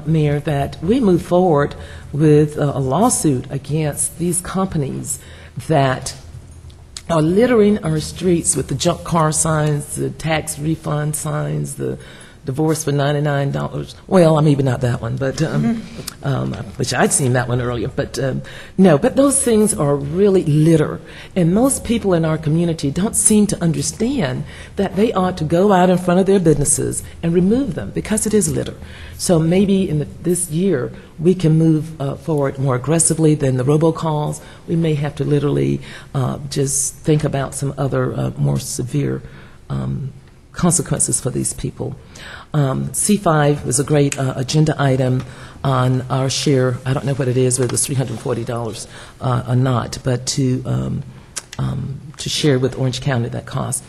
Mayor, that we move forward with a lawsuit against these companies that are littering our streets with the junk car signs, the tax refund signs, the divorce for $99. Well, maybe not that one, but which I'd seen that one earlier. But no, but those things are really litter. And most people in our community don't seem to understand that they ought to go out in front of their businesses and remove them because it is litter. So maybe in this year we can move forward more aggressively than the robocalls. We may have to literally just think about some other more severe consequences for these people. C5 was a great agenda item on our share. I don't know what it is, whether it's $340 or not, but to share with Orange County that cost.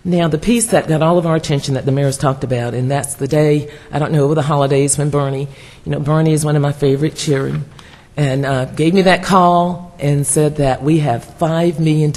Now, the piece that got all of our attention that the mayor's talked about, and that's the day, I don't know, over the holidays when Bernie is one of my favorite children, and gave me that call and said that we have $5 million.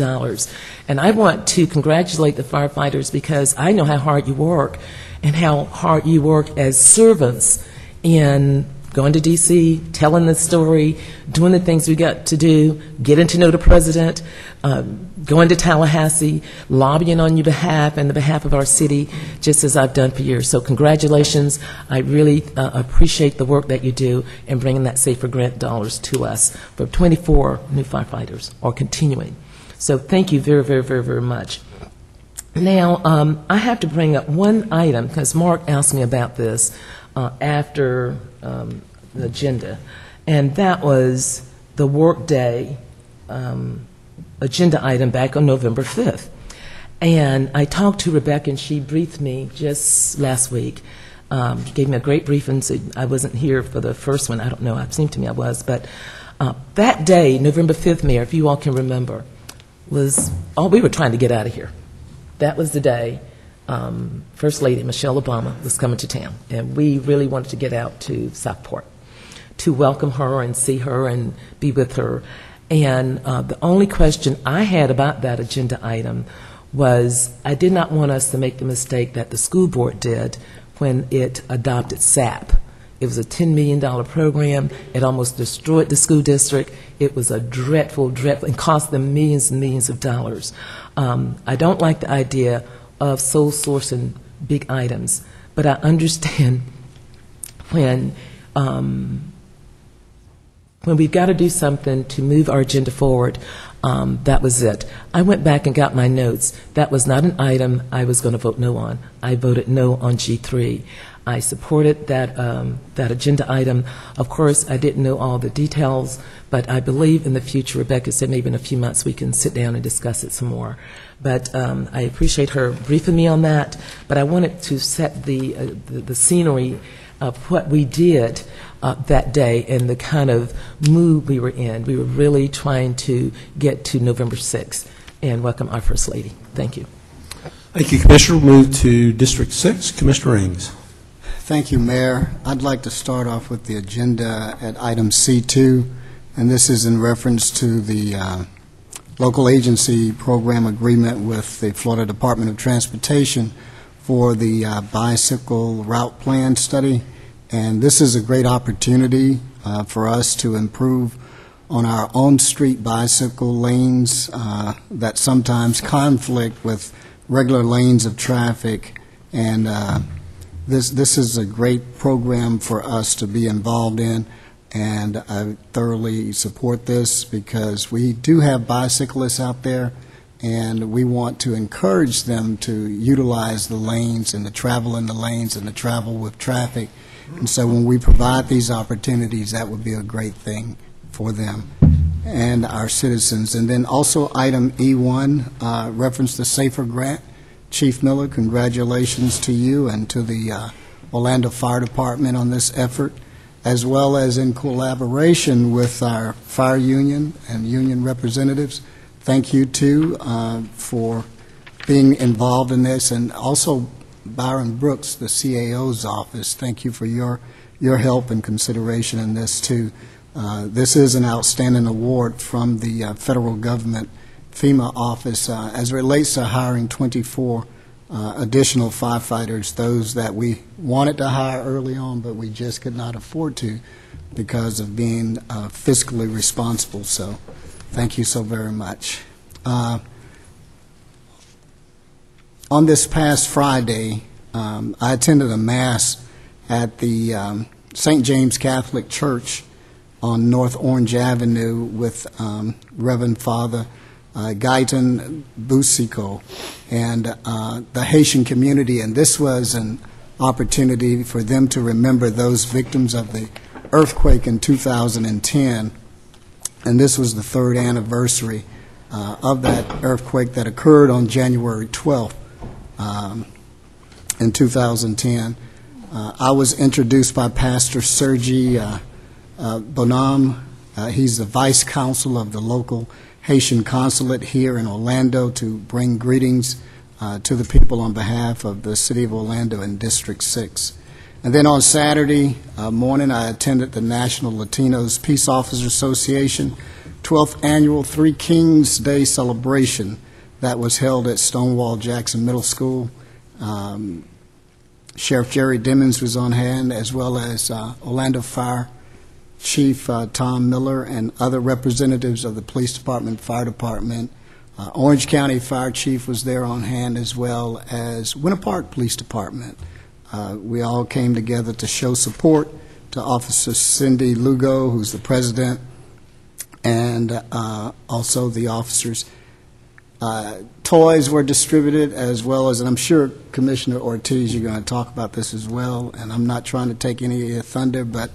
And I want to congratulate the firefighters because I know how hard you work and how hard you work as servants in going to D.C., telling the story, doing the things we got to do, getting to know the president, going to Tallahassee, lobbying on your behalf and the behalf of our city, just as I've done for years. So congratulations. I really appreciate the work that you do in bringing that Safer Grant dollars to us for 24 new firefighters, or continuing. So thank you very, very, very, very much. Now, I have to bring up one item, because Mark asked me about this after the agenda, and that was the workday agenda item back on November 5th. And I talked to Rebecca, and she briefed me just last week. She gave me a great briefing. So I wasn't here for the first one. I don't know. It seemed to me I was. But that day, November 5th, Mayor, if you all can remember, was we were trying to get out of here. That was the day First Lady Michelle Obama was coming to town, and we really wanted to get out to Southport to welcome her and see her and be with her. And the only question I had about that agenda item was I did not want us to make the mistake that the school board did when it adopted SAP. It was a $10 million program. It almost destroyed the school district. It was a dreadful, and cost them millions and millions of dollars. I don't like the idea of sole sourcing big items, but I understand when we've got to do something to move our agenda forward. That was it. I went back and got my notes. That was not an item I was going to vote no on. I voted no on G3. I supported that agenda item. Of course, I didn't know all the details, but I believe in the future, Rebecca said maybe in a few months we can sit down and discuss it some more. But I appreciate her briefing me on that, but I wanted to set the scenery of what we did that day and the kind of mood we were in. We were really trying to get to November 6th and welcome our First Lady. Thank you. Thank you, Commissioner. We'll move to District 6. Commissioner Ings. Thank you, Mayor. I'd like to start off with the agenda at item C2, and this is in reference to the local agency program agreement with the Florida Department of Transportation for the bicycle route plan study. And this is a great opportunity for us to improve on our on-street bicycle lanes that sometimes conflict with regular lanes of traffic. And this is a great program for us to be involved in, and I thoroughly support this because we do have bicyclists out there, and we want to encourage them to utilize the lanes and to travel in the lanes and to travel with traffic. And so when we provide these opportunities, that would be a great thing for them and our citizens. And then also item E1, reference the SAFER grant. Chief Miller, congratulations to you and to the Orlando Fire Department on this effort, as well as in collaboration with our fire union and union representatives. Thank you, too, for being involved in this, and also Byron Brooks, the CAO's office. Thank you for your help and consideration in this, too. This is an outstanding award from the federal government FEMA office as it relates to hiring 24 additional firefighters, those that we wanted to hire early on, but we just could not afford to because of being fiscally responsible. So thank you so very much. On this past Friday, I attended a Mass at the St. James Catholic Church on North Orange Avenue with Reverend Father Gaitan Busico and the Haitian community, and this was an opportunity for them to remember those victims of the earthquake in 2010, and this was the third anniversary of that earthquake that occurred on January 12th in 2010. I was introduced by Pastor Sergi Bonham. He's the vice consul of the local Haitian consulate here in Orlando to bring greetings to the people on behalf of the City of Orlando and District 6. And then on Saturday morning, I attended the National Latinos Peace Officers Association 12th Annual Three Kings Day celebration that was held at Stonewall Jackson Middle School. Sheriff Jerry Dimmons was on hand, as well as Orlando Fire Chief Tom Miller and other representatives of the Police Department, Fire Department. Orange County Fire Chief was there on hand, as well as Winter Park Police Department. We all came together to show support to Officer Cindy Lugo, who's the president, and also the officers. Toys were distributed, as well as, and I'm sure Commissioner Ortiz, you're going to talk about this as well, and I'm not trying to take any of your thunder, but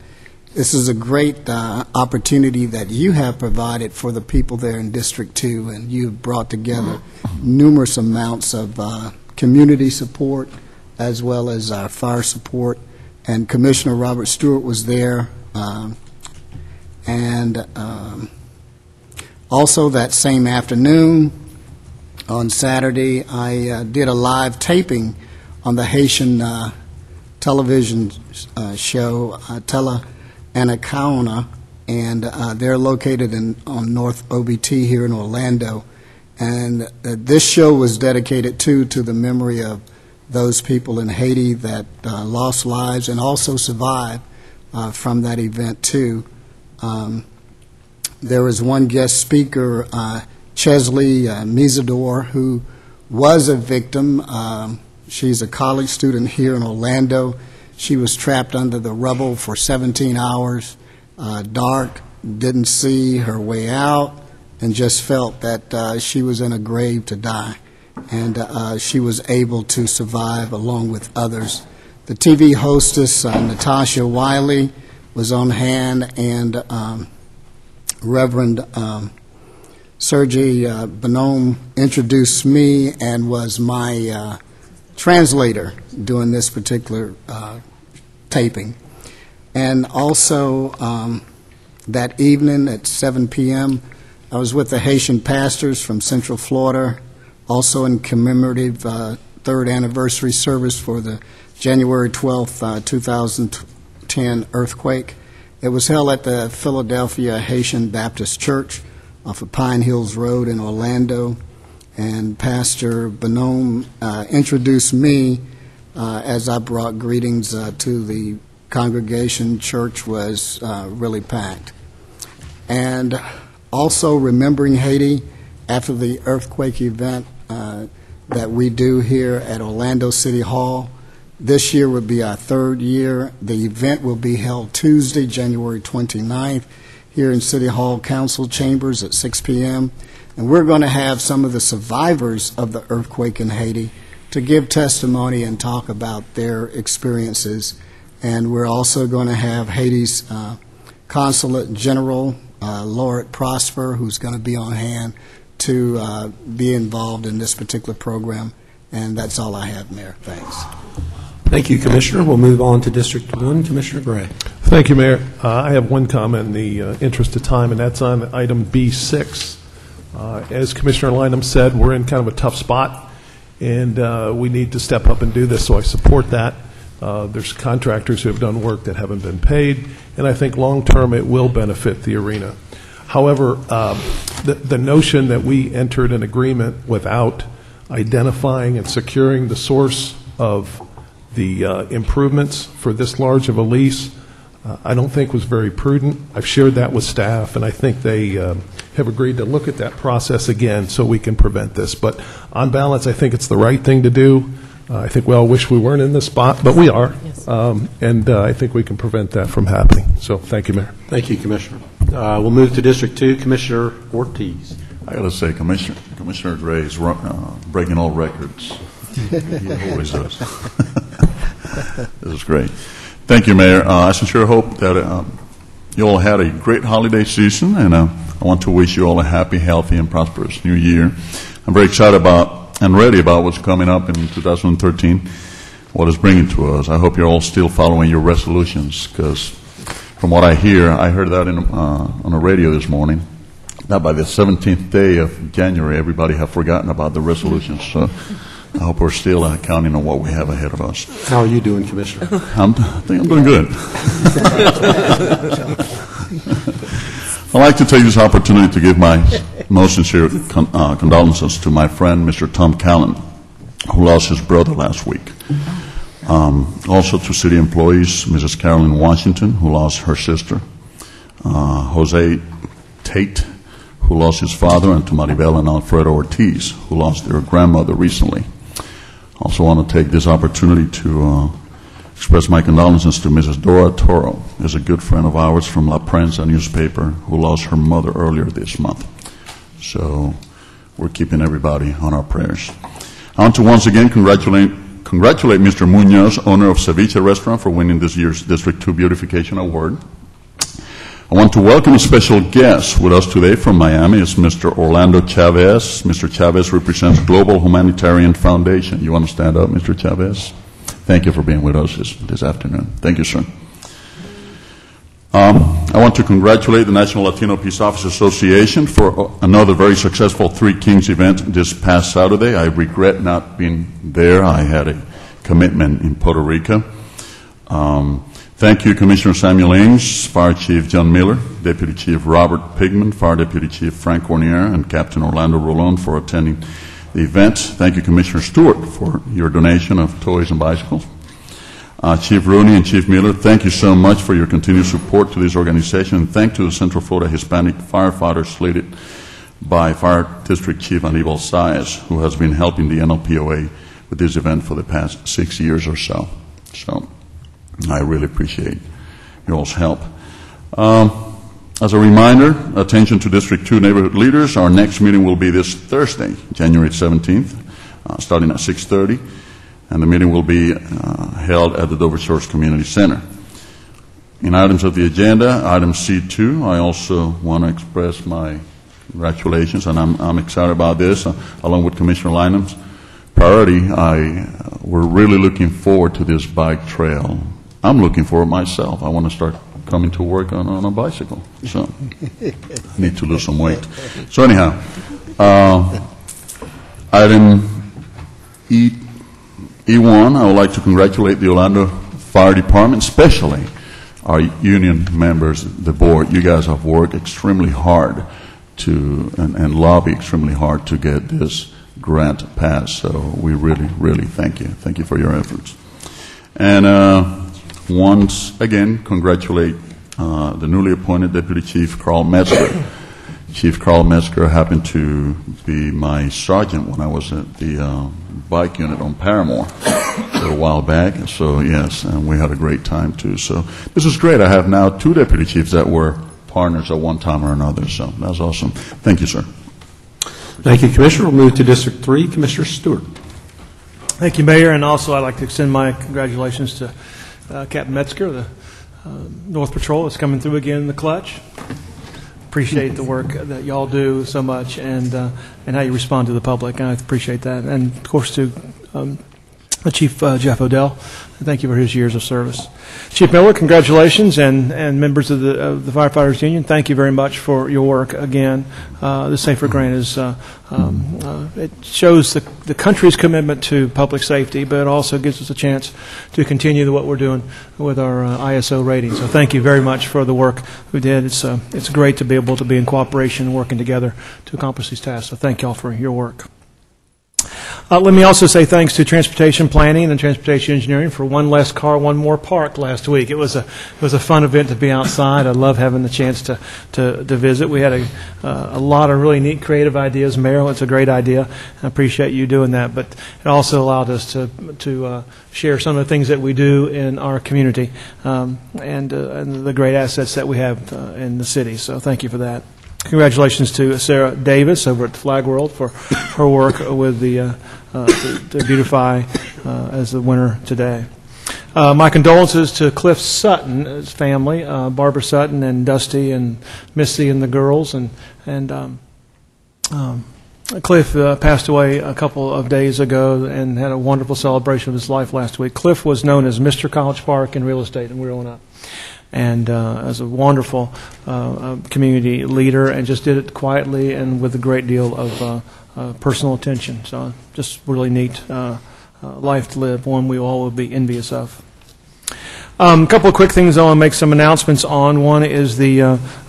this is a great opportunity that you have provided for the people there in District 2, and you've brought together numerous amounts of community support as well as our fire support. And Commissioner Robert Stewart was there. Also that same afternoon, on Saturday, I did a live taping on the Haitian television show, Tele Anacaona, and they're located on North OBT here in Orlando. And this show was dedicated to the memory of those people in Haiti that lost lives and also survived from that event too. There was one guest speaker, Chesley Mizador, who was a victim. She's a college student here in Orlando. She was trapped under the rubble for 17 hours, dark, didn't see her way out, and just felt that she was in a grave to die. And she was able to survive along with others. The TV hostess, Natasha Wiley, was on hand, and Reverend Sergi Bonhomme introduced me and was my translator during this particular taping. And also that evening at 7 p.m., I was with the Haitian pastors from Central Florida, also in commemorative third anniversary service for the January 12th, 2010 earthquake. It was held at the Philadelphia Haitian Baptist Church off of Pine Hills Road in Orlando. And Pastor Bonhomme introduced me as I brought greetings to the congregation. Church was really packed. And also remembering Haiti after the earthquake event that we do here at Orlando City Hall. This year will be our third year. The event will be held Tuesday, January 29th, here in City Hall Council Chambers at 6 p.m. And we're going to have some of the survivors of the earthquake in Haiti to give testimony and talk about their experiences. And we're also going to have Haiti's Consulate General, Lord Prosper, who's going to be on hand to be involved in this particular program. And that's all I have, Mayor. Thanks. Thank you, Commissioner. We'll move on to District 1. Commissioner Gray. Thank you, Mayor. I have one comment in the interest of time, and that's on item B6. As Commissioner Lineham said, we're in kind of a tough spot, and we need to step up and do this, so I support that. There's contractors who have done work that haven't been paid, and I think long-term it will benefit the arena. However, the notion that we entered an agreement without identifying and securing the source of the improvements for this large of a lease, I don't think was very prudent. I've shared that with staff, and I think they have agreed to look at that process again so we can prevent this. But on balance, I think it's the right thing to do. I think we all wish we weren't in this spot, but we are. Yes. And I think we can prevent that from happening. So thank you, Mayor. Thank you, Commissioner. We'll move to District 2. Commissioner Ortiz. I got to say, Commissioner Gray is breaking all records. He always does. This is great. Thank you, Mayor. I sincerely hope that you all had a great holiday season, and I want to wish you all a happy, healthy, and prosperous new year. I'm very excited about and ready about what's coming up in 2013, what it's bringing to us. I hope you're all still following your resolutions, because from what I hear, I heard that on the radio this morning, that by the 17th day of January, everybody have forgotten about the resolutions. So I hope we're still counting on what we have ahead of us. How are you doing, Commissioner? I think I'm doing good. I'd like to take this opportunity to give my most sincere condolences to my friend, Mr. Tom Callan, who lost his brother last week. Also to city employees, Mrs. Carolyn Washington, who lost her sister, Jose Tate, who lost his father, and to Maribel and Alfredo Ortiz, who lost their grandmother recently. Also want to take this opportunity to express my condolences to Mrs. Dora Toro, is a good friend of ours from La Prensa newspaper, who lost her mother earlier this month. So we're keeping everybody on our prayers. I want to once again congratulate Mr. Munoz, owner of Ceviche Restaurant, for winning this year's District 2 Beautification Award. I want to welcome a special guest with us today from Miami. It's Mr. Orlando Chavez. Mr. Chavez represents Global Humanitarian Foundation. You want to stand up, Mr. Chavez? Thank you for being with us this afternoon. Thank you, sir. I want to congratulate the National Latino Peace Office Association for another very successful Three Kings event this past Saturday. I regret not being there. I had a commitment in Puerto Rico. Thank you, Commissioner Samuel Ings, Fire Chief John Miller, Deputy Chief Robert Pigman, Fire Deputy Chief Frank Cornier, and Captain Orlando Rolon for attending the event. Thank you, Commissioner Stewart, for your donation of toys and bicycles. Chief Rooney and Chief Miller, thank you so much for your continued support to this organization, and thank to the Central Florida Hispanic firefighters led by Fire District Chief Anibal Saez, who has been helping the NLPOA with this event for the past 6 years or so. So I really appreciate your all's help. As a reminder, attention to District 2 neighborhood leaders, our next meeting will be this Thursday, January 17th, starting at 6:30, and the meeting will be held at the Dover Shores Community Center. In items of the agenda, item C2, I also want to express my congratulations, and I'm excited about this, along with Commissioner Lineham's priority. We're really looking forward to this bike trail. I'm looking forward myself. I want to start coming to work on a bicycle. So I need to lose some weight. So anyhow, item E1, I would like to congratulate the Orlando Fire Department, especially our union members, the board. You guys have worked extremely hard and lobby extremely hard to get this grant passed. So we really, really thank you. Thank you for your efforts. And once again, congratulate the newly appointed Deputy Chief Carl Metzger. Chief Carl Metzger happened to be my sergeant when I was at the bike unit on Paramore a while back. So yes, and we had a great time too. So this is great. I have now 2 deputy chiefs that were partners at one time or another. So that's awesome. Thank you, sir. Thank you, Commissioner. We'll move to District 3. Commissioner Stewart. Thank you, Mayor, and also I'd like to extend my congratulations to Captain Metzger. The North Patrol is coming through again in the clutch. Appreciate the work that y'all do so much, and how you respond to the public. I appreciate that, and of course to Chief Jeff Odell. Thank you for his years of service. Chief Miller, congratulations, and members of the Firefighters Union, thank you very much for your work again. The Safer Grant is it shows the country's commitment to public safety, but it also gives us a chance to continue what we're doing with our ISO rating. So thank you very much for the work we did. It's great to be able to be in cooperation and working together to accomplish these tasks. So thank y'all for your work. Let me also say thanks to Transportation Planning and Transportation Engineering for One Less Car, One More Park last week. It was a fun event to be outside. I love having the chance to visit. We had a lot of really neat creative ideas. Maryland, it's a great idea. I appreciate you doing that. But it also allowed us to share some of the things that we do in our community and the great assets that we have in the city. So thank you for that. Congratulations to Sarah Davis over at Flag World for her work with to beautify as the winner today. My condolences to Cliff Sutton, his family, Barbara Sutton and Dusty and Missy and the girls, and Cliff passed away a couple of days ago and had a wonderful celebration of his life last week. Cliff was known as Mr. College Park in real estate and growing up, and as a wonderful community leader, and just did it quietly and with a great deal of personal attention. So just really neat life to live, one we all will be envious of. A couple of quick things I want to make some announcements on. One is the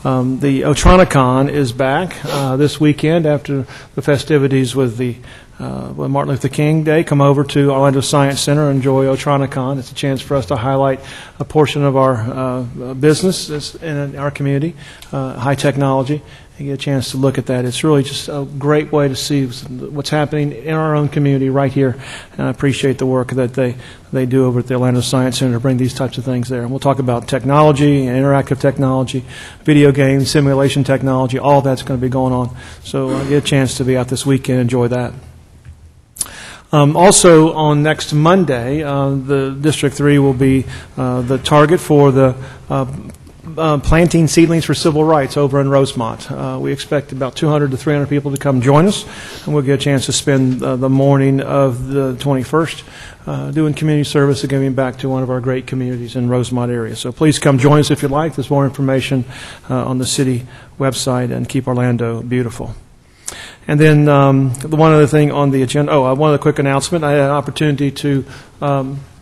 Otronicon is back this weekend after the festivities with the Martin Luther King Day. Come over to Orlando Science Center and enjoy Otronicon. It's a chance for us to highlight a portion of our business in our community, high technology, and get a chance to look at that. It's really just a great way to see what's happening in our own community right here, and I appreciate the work that they do over at the Orlando Science Center to bring these types of things there. And we'll talk about technology and interactive technology, video games, simulation technology, all that's going to be going on. So get a chance to be out this weekend, enjoy that. Also, on next Monday, the District 3 will be the target for the planting seedlings for civil rights over in Rosemont. We expect about 200 to 300 people to come join us, and we'll get a chance to spend the morning of the 21st doing community service and giving back to one of our great communities in Rosemont area. So please come join us if you'd like. There's more information on the city website, and Keep Orlando Beautiful. And then one other thing on the agenda, one other quick announcement. I had an opportunity to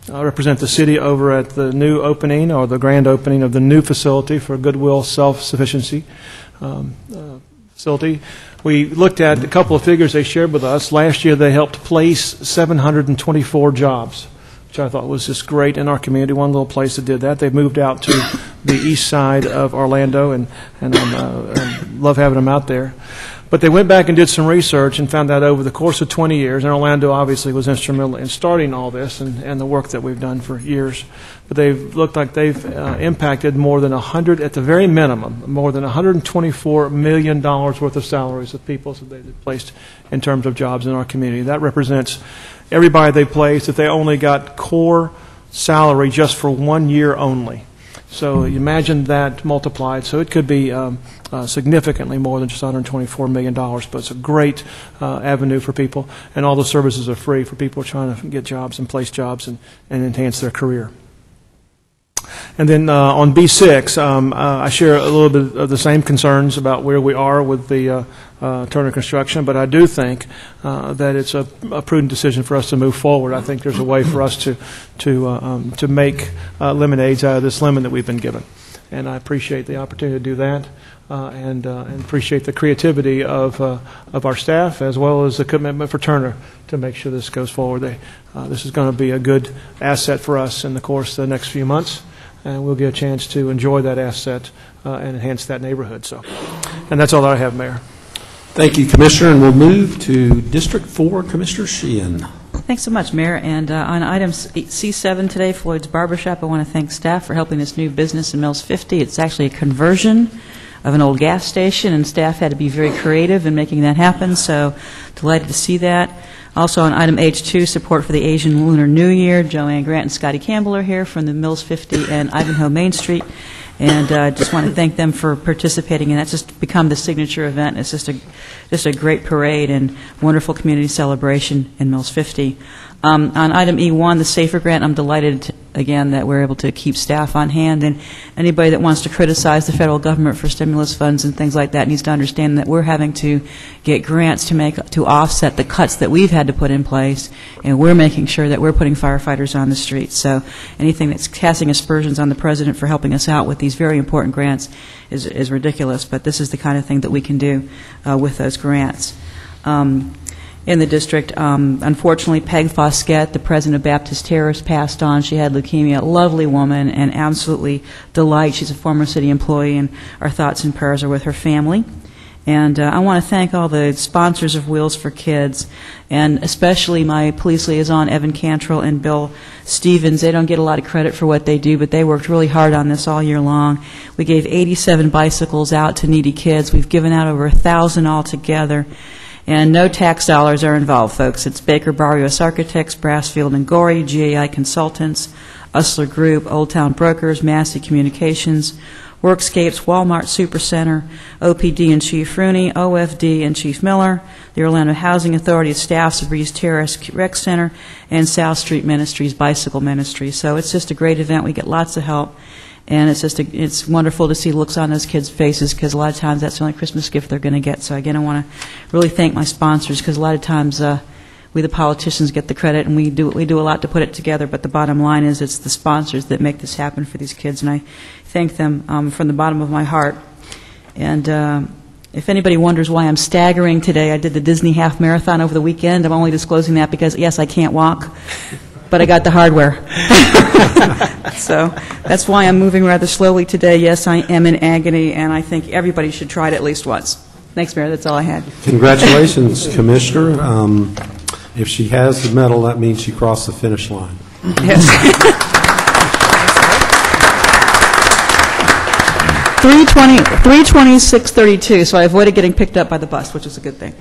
represent the city over at the new opening, or the grand opening of the new facility for Goodwill Self-Sufficiency facility. We looked at a couple of figures they shared with us. Last year they helped place 724 jobs, which I thought was just great in our community. One little place that did that. They moved out to the east side of Orlando, and love having them out there. But they went back and did some research and found out over the course of 20 years, and Orlando obviously was instrumental in starting all this and the work that we've done for years, but they've looked like they've impacted more than at the very minimum, more than $124 million worth of salaries of people that they've placed in terms of jobs in our community. That represents everybody they placed, that they only got core salary just for 1 year only. So you imagine that multiplied. So it could be significantly more than just $124 million, but it's a great avenue for people, and all the services are free for people trying to get jobs and place jobs and enhance their career. And then on B6, I share a little bit of the same concerns about where we are with the Turner construction, but I do think that it's a prudent decision for us to move forward. I think there's a way for us to make lemonades out of this lemon that we've been given. and I appreciate the opportunity to do that, and appreciate the creativity of our staff as well as the commitment for Turner to make sure this goes forward. This is going to be a good asset for us in the course of the next few months, and we'll get a chance to enjoy that asset and enhance that neighborhood. So, and that's all that I have, Mayor. Thank you, Commissioner, and we'll move to District 4, Commissioner Sheehan. Thanks so much, Mayor. And on item C7 today, Floyd's Barbershop, I want to thank staff for helping this new business in Mills 50. It's actually a conversion of an old gas station, and staff had to be very creative in making that happen, so delighted to see that. Also on item H2, support for the Asian Lunar New Year. Joanne Grant and Scotty Campbell are here from the Mills 50 and Ivanhoe Main Street. And I just want to thank them for participating, and that's just become the signature event. It's just a great parade and wonderful community celebration in Mills 50. On item E1, the SAFER grant, I'm delighted, again, that we're able to keep staff on hand. And anybody that wants to criticize the federal government for stimulus funds and things like that needs to understand that we're having to get grants to offset the cuts that we've had to put in place, and we're making sure that we're putting firefighters on the streets. So anything that's casting aspersions on the President for helping us out with these very important grants is ridiculous, but this is the kind of thing that we can do with those grants. In the district, unfortunately, Peg Foskett, the president of Baptist Terrace, passed on. She had leukemia. Lovely woman and absolutely delight. She's a former city employee, and our thoughts and prayers are with her family. And I want to thank all the sponsors of Wheels for Kids, and especially my police liaison, Evan Cantrell, and Bill Stevens. They don't get a lot of credit for what they do, but they worked really hard on this all year long. We gave 87 bicycles out to needy kids. We've given out over 1,000 altogether. And no tax dollars are involved, folks. It's Baker Barrios Architects, Brassfield and Gorey, GAI Consultants, Usler Group, Old Town Brokers, Massey Communications, Workscapes, Walmart Supercenter, OPD and Chief Rooney, OFD and Chief Miller, the Orlando Housing Authority, staffs of Breeze Terrace Rec Center, and South Street Ministries, Bicycle Ministries. So it's just a great event. We get lots of help. And it's wonderful to see looks on those kids' faces, because a lot of times that's the only Christmas gift they're going to get. So again, I want to really thank my sponsors, because a lot of times we the politicians get the credit, and we do a lot to put it together. But the bottom line is it's the sponsors that make this happen for these kids, and I thank them from the bottom of my heart. And if anybody wonders why I'm staggering today, I did the Disney Half Marathon over the weekend. I'm only disclosing that because, yes, I can't walk, but I got the hardware. So that's why I'm moving rather slowly today. Yes, I am in agony, and I think everybody should try it at least once. Thanks, Mayor. That's all I had. Congratulations, Commissioner. If she has the medal, that means she crossed the finish line. Yes. 3:26:32, so I avoided getting picked up by the bus, which is a good thing.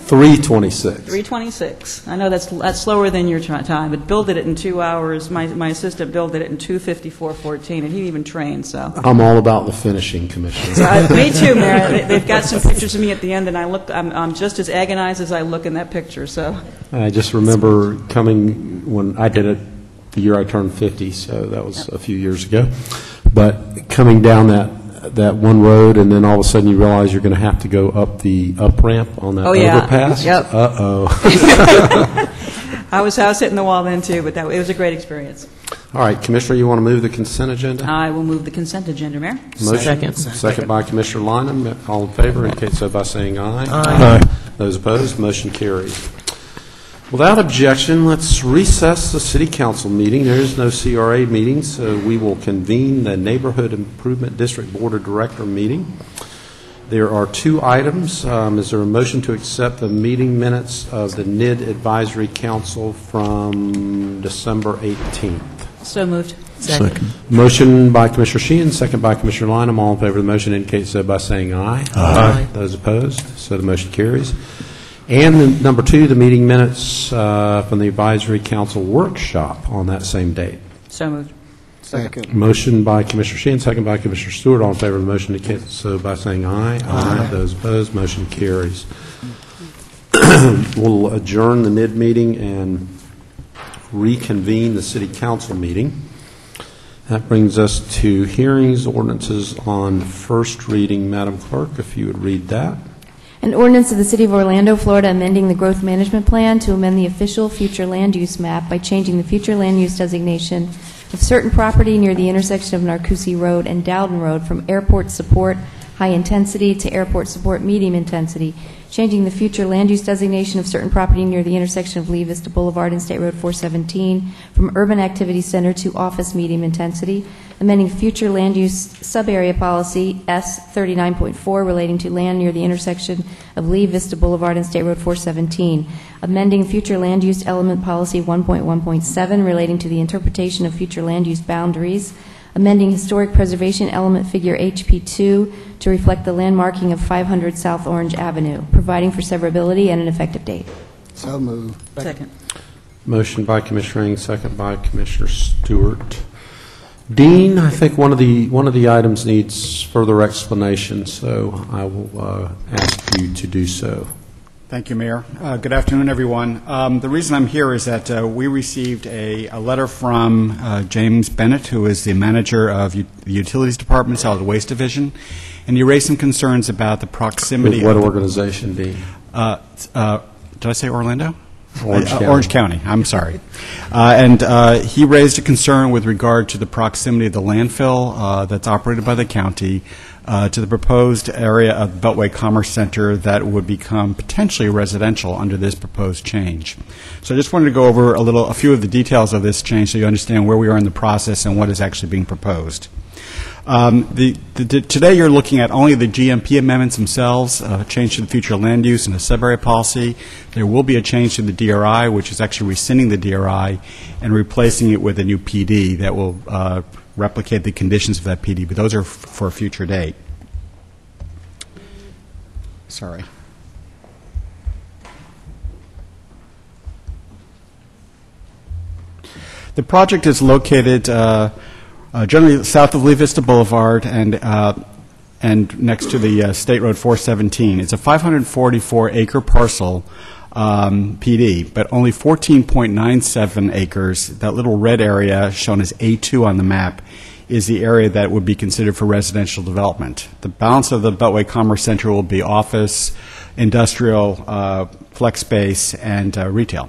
3:26. 3:26. I know that's slower than your time, but Bill did it in 2 hours. My assistant Bill did it in 2:54:14, and he even trained. So I'm all about the finishing, Commissioner. So me too, Mayor. They've got some pictures of me at the end, and I'm just as agonized as I look in that picture. So I just remember coming when I did it the year I turned 50, so that was a few years ago. But coming down that one road, and then all of a sudden you realize you're going to have to go up the up-ramp on that overpass. Yep. Uh-oh. I was hitting the wall then, too, but it was a great experience. All right, Commissioner, you want to move the consent agenda? I will move the consent agenda, Mayor. Motion. Second by Commissioner Lynham. All in favor, indicate so by saying aye. Aye. Those opposed, motion carries. Without objection, let's recess the City Council meeting. There is no CRA meeting, so we will convene the Neighborhood Improvement District Board of Director meeting. There are two items. Is there a motion to accept the meeting minutes of the NID Advisory Council from December 18th? So moved. Second. Motion by Commissioner Sheehan, second by Commissioner Lynham. All in favor of the motion indicate so by saying aye. Aye. Those opposed, so the motion carries. And number two, the meeting minutes from the Advisory Council workshop on that same date. So moved. Second. Motion by Commissioner Sheehan, second by Commissioner Stewart. All in favor of the motion indicate so by saying aye. Aye. Those opposed, motion carries. We'll adjourn the NID meeting and reconvene the City Council meeting. That brings us to hearings, ordinances on first reading. Madam Clerk, if you would read that. An ordinance of the City of Orlando, Florida, amending the Growth Management Plan to amend the official future land use map by changing the future land use designation of certain property near the intersection of Narcoossee Road and Dowden Road from airport support high intensity to airport support medium intensity, changing the future land use designation of certain property near the intersection of Lee Vista Boulevard and State Road 417 from urban activity center to office medium intensity, amending future land use sub-area policy S39.4 relating to land near the intersection of Lee Vista Boulevard and State Road 417, amending future land use element policy 1.1.7 relating to the interpretation of future land use boundaries, amending historic preservation element figure HP2 to reflect the landmarking of 500 South Orange Avenue, providing for severability and an effective date. So moved. Second. Motion by Commissioner Ing, second by Commissioner Stewart. Dean, I think one of the items needs further explanation, so I will ask you to do so. Thank you, Mayor. Good afternoon, everyone. The reason I'm here is that we received a letter from James Bennett, who is the manager of the Utilities Department, Solid Waste Division, and he raised some concerns about the proximity. With what organization, Dean? Did I say Orlando? Orange County. Orange County, I'm sorry. And he raised a concern with regard to the proximity of the landfill that's operated by the county to the proposed area of the Beltway Commerce Center that would become potentially residential under this proposed change. So I just wanted to go over a few of the details of this change so you understand where we are in the process and what is actually being proposed. Today you're looking at only the GMP amendments themselves, change to the future land use and the sub-area policy. There will be a change to the DRI, which is actually rescinding the DRI and replacing it with a new PD that will replicate the conditions of that PD, but those are for a future date. Sorry. The project is located generally south of Lee Vista Boulevard and next to the State Road 417. It's a 544-acre parcel PD, but only 14.97 acres, that little red area shown as A2 on the map, is the area that would be considered for residential development. The balance of the Beltway Commerce Center will be office, industrial, flex space, and retail.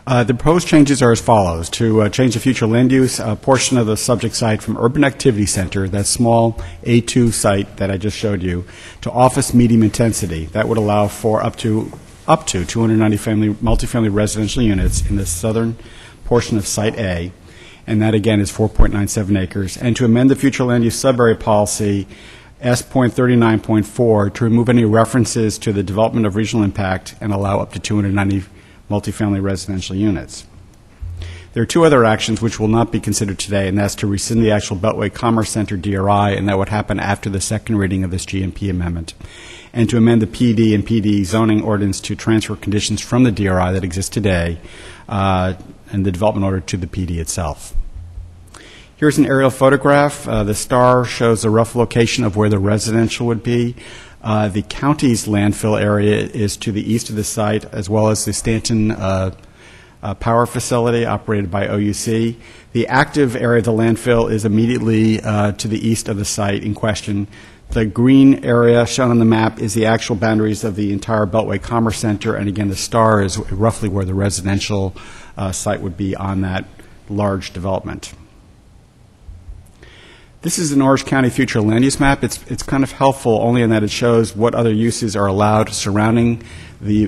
The proposed changes are as follows. To change the future land use, a portion of the subject site from urban activity center, that small A2 site that I just showed you, to office medium intensity. That would allow for up to 290 multifamily residential units in the southern portion of Site A, and that again is 4.97 acres. And to amend the future land use sub-area policy S.39.4 to remove any references to the development of regional impact and allow up to 290 multifamily residential units. There are two other actions which will not be considered today, and that's to rescind the actual Beltway Commerce Center DRI, and that would happen after the second reading of this GMP amendment, and to amend the PD and PD zoning ordinance to transfer conditions from the DRI that exist today and the development order to the PD itself. Here's an aerial photograph. The star shows the rough location of where the residential would be. The county's landfill area is to the east of the site, as well as the Stanton power facility operated by OUC. The active area of the landfill is immediately to the east of the site in question. The green area shown on the map is the actual boundaries of the entire Beltway Commerce Center, and again, the star is roughly where the residential site would be on that large development. This is an Orange County future land use map. It's kind of helpful only in that it shows what other uses are allowed surrounding the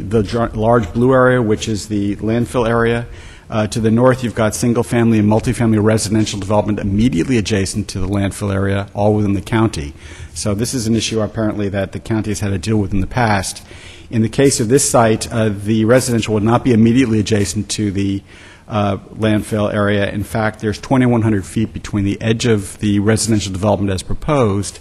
large blue area, which is the landfill area. To the north, you've got single-family and multifamily residential development immediately adjacent to the landfill area, all within the county. So this is an issue apparently that the county has had to deal with in the past. In the case of this site, the residential would not be immediately adjacent to the landfill area. In fact, there's 2,100 feet between the edge of the residential development as proposed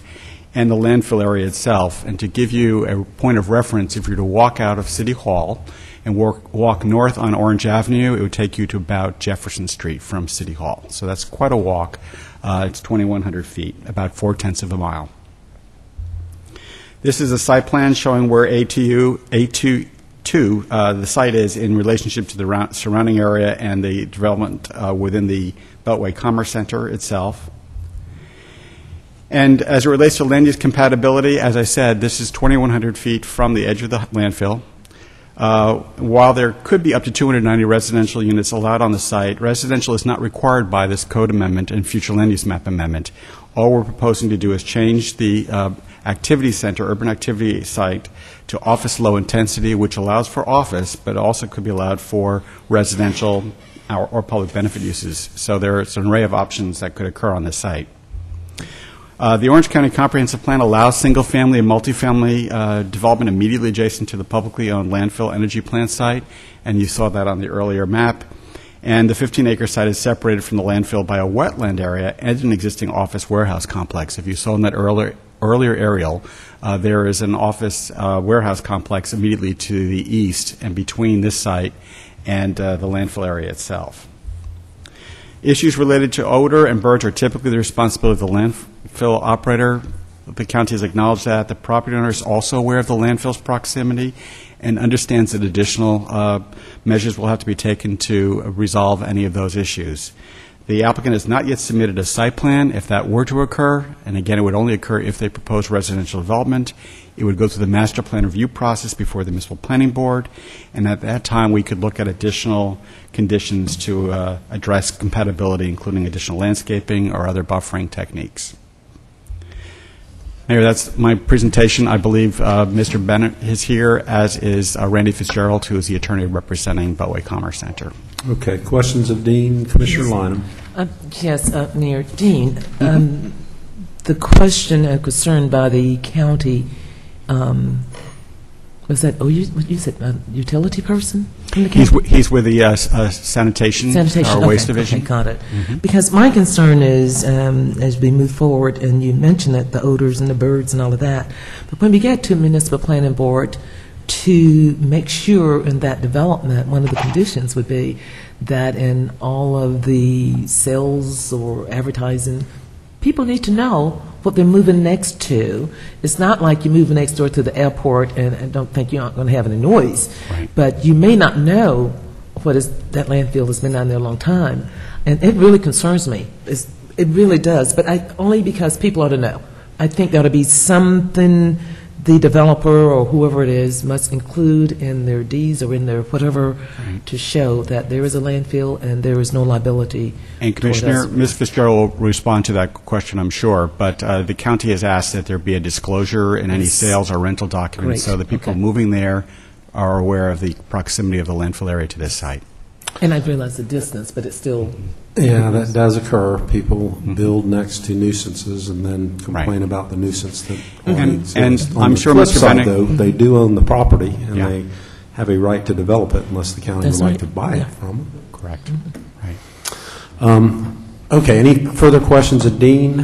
and the landfill area itself. And to give you a point of reference, if you were to walk out of City Hall and walk north on Orange Avenue, it would take you to about Jefferson Street from City Hall. So that's quite a walk. It's 2,100 feet, about 4/10 of a mile. This is a site plan showing where A2, the site is in relationship to the surrounding area and the development within the Beltway Commerce Center itself. And as it relates to land use compatibility, as I said, this is 2,100 feet from the edge of the landfill. While there could be up to 290 residential units allowed on the site, residential is not required by this code amendment and future land use map amendment. All we're proposing to do is change the activity center, urban activity site, to office low intensity, which allows for office, but also could be allowed for residential or public benefit uses. So there's an array of options that could occur on this site. The Orange County Comprehensive Plan allows single-family and multifamily development immediately adjacent to the publicly owned landfill energy plant site, and you saw that on the earlier map. And the 15-acre site is separated from the landfill by a wetland area and an existing office warehouse complex. If you saw in that earlier aerial, there is an office warehouse complex immediately to the east and between this site and the landfill area itself. Issues related to odor and birds are typically the responsibility of the landfill operator. The county has acknowledged that. The property owner is also aware of the landfill's proximity and understands that additional measures will have to be taken to resolve any of those issues. The applicant has not yet submitted a site plan. If that were to occur, and again, it would only occur if they propose residential development, it would go through the master plan review process before the municipal planning board, and at that time, we could look at additional conditions to address compatibility, including additional landscaping or other buffering techniques. Mayor, that's my presentation. I believe Mr. Bennett is here, as is Randy Fitzgerald, who is the attorney representing Beltway Commerce Center. Okay, questions of Dean. Commissioner Lynham. Yes, Mayor Dean, the question and concern by the county, was that, what you said, utility person from the county? He's with the sanitation or waste division. Okay, got it. Because my concern is, as we move forward, and you mentioned that the odors and the birds and all of that, but when we get to municipal planning board, to make sure in that development, one of the conditions would be that in all of the sales or advertising, people need to know what they're moving next to. It's not like you move next door to the airport and I don't think you're not going to have any noise. Right. But you may not know what is that landfill has been down there a long time. And it really concerns me. It really does. But only because people ought to know. I think there ought to be something the developer or whoever it is must include in their deeds or in their whatever to show that there is a landfill and there is no liability. And Commissioner, Ms. Fitzgerald will respond to that question, I'm sure, but the county has asked that there be a disclosure in any sales or rental documents so that people moving there are aware of the proximity of the landfill area to this site. And I realize the distance, but it's still... Yeah, that does occur. People build next to nuisances and then complain about the nuisance that exists. And I'm sure Mr. Bennett, though, they do own the property, and they have a right to develop it unless the county would like to buy it from them. Correct. Right. Okay, any further questions of Dean?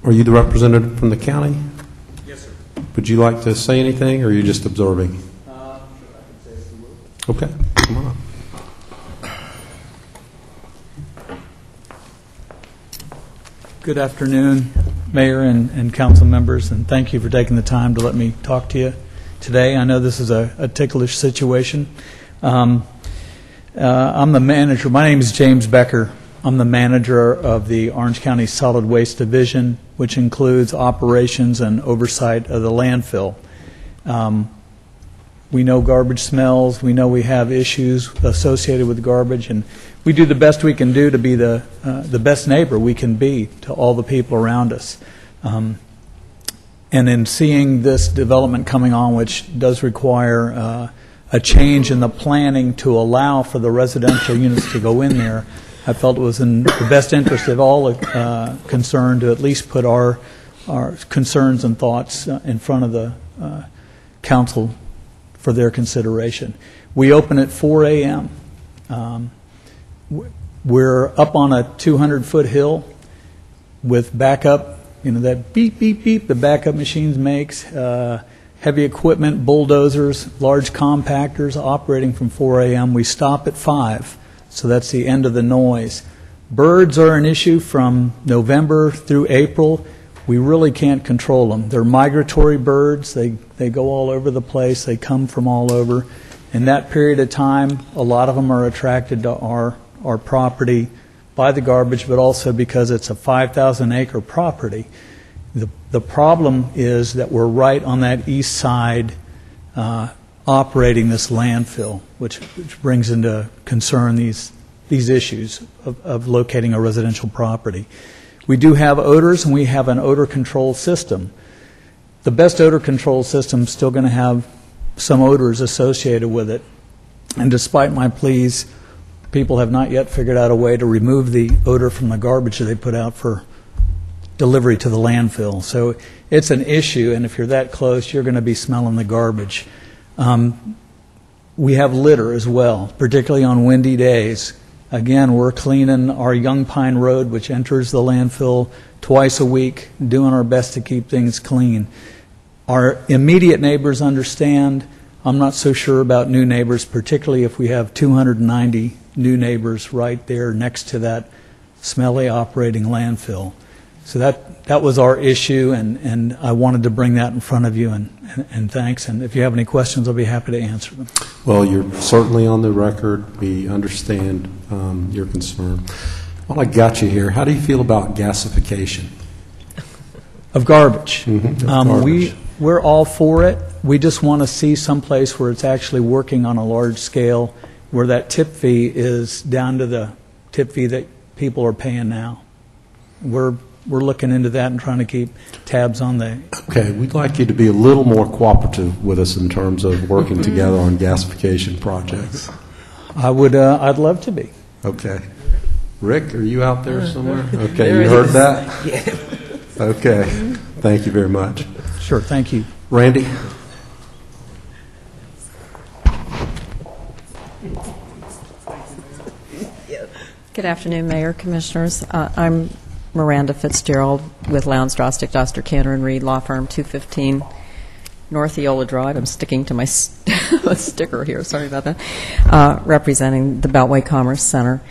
Are you the representative from the county? Yes, sir. Would you like to say anything, or are you just absorbing? Sure, I can say a few words. Okay, come on up. Good afternoon, Mayor and council members, and thank you for taking the time to let me talk to you today. I know this is a ticklish situation. I'm the manager. My name is James Becker. I'm the manager of the Orange County Solid Waste Division, which includes operations and oversight of the landfill. We know garbage smells. We know we have issues associated with garbage, and we do the best we can do to be the best neighbor we can be to all the people around us. And in seeing this development coming on, which does require a change in the planning to allow for the residential units to go in there, I felt it was in the best interest of all concerned to at least put our concerns and thoughts in front of the council for their consideration. We open at 4 a.m. We're up on a 200-foot hill with backup, that beep, beep, beep the backup machines makes, heavy equipment, bulldozers, large compactors operating from 4 a.m. We stop at 5, so that's the end of the noise. Birds are an issue from November through April. We really can't control them. They're migratory birds. They go all over the place. They come from all over. In that period of time, a lot of them are attracted to our property by the garbage, but also because it's a 5,000-acre property. The problem is that we're right on that east side operating this landfill, which brings into concern these issues of locating a residential property. We do have odors, and we have an odor control system. The best odor control system is still going to have some odors associated with it. And despite my pleas, people have not yet figured out a way to remove the odor from the garbage that they put out for delivery to the landfill. So it's an issue, and if you're that close, you're going to be smelling the garbage. We have litter as well, particularly on windy days. Again, we're cleaning our Young Pine Road, which enters the landfill twice a week, doing our best to keep things clean. Our immediate neighbors understand. I'm not so sure about new neighbors, particularly if we have 290 new neighbors right there next to that smelly operating landfill. So that was our issue, and I wanted to bring that in front of you, and thanks. And if you have any questions, I'll be happy to answer them. Well, you're certainly on the record. We understand your concern. Well, I got you here. How do you feel about gasification? Of garbage. Mm-hmm. Garbage. We're all for it. We just want to see someplace where it's actually working on a large scale, where that tip fee is down to the tip fee that people are paying now. We're looking into that and trying to keep tabs on that. Okay, we'd like you to be a little more cooperative with us in terms of working together on gasification projects. I'd love to be. Okay. Rick, are you out there somewhere? Okay, you heard that? Yeah. Okay, thank you very much. Sure, thank you. Randy? Good afternoon, Mayor, Commissioners. I'm Miranda Fitzgerald with Lowndes, Drostick, Doster, Cantor, and Reed Law Firm, 215 North Eola Drive. I'm sticking to my sticker here, sorry about that, representing the Beltway Commerce Center.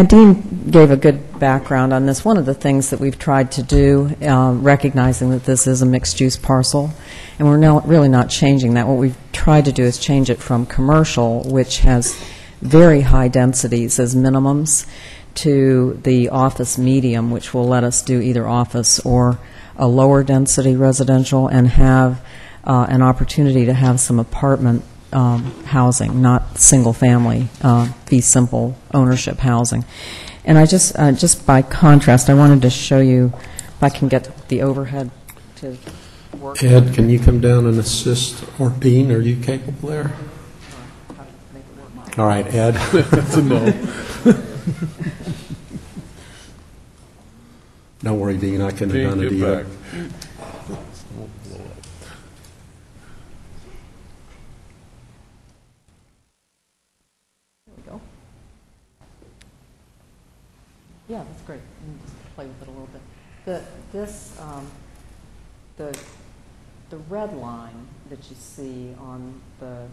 Dean gave a good background on this. One of the things that we've tried to do, recognizing that this is a mixed-use parcel, and we're really not changing that. What we've tried to do is change it from commercial, which has very high densities as minimums, to the office medium, which will let us do either office or a lower density residential, and have an opportunity to have some apartment housing, not single family, fee simple ownership housing. And I just by contrast, I wanted to show you, if I can get the overhead to work. Ed, can you come down and assist? Or Dean, are you capable there? All right, Ed. That's a no. Don't worry, Dean, I couldn't have done it either. Back. Yeah, that's great. Let me just play with it a little bit. The red line that you see on the.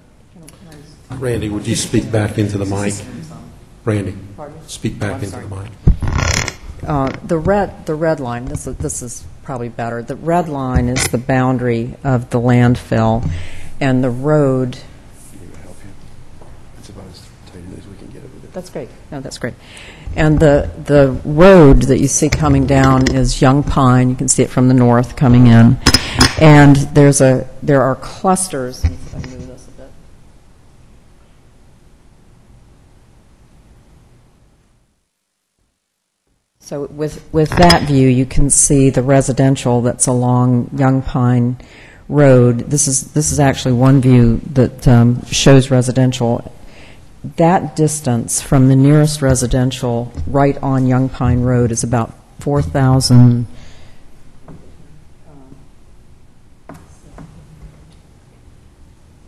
Randy, would you speak back into the mic? Randy, Pardon? speak back into the mic. The red line. This is probably better. The red line is the boundary of the landfill, and the road. That's great. No, that's great. And the road that you see coming down is Young Pine. You can see it from the north coming in. And there are clusters. If I move this a bit. So with that view, you can see the residential that's along Young Pine Road. This is actually one view that shows residential. That distance from the nearest residential right on Young Pine Road is about 4,000.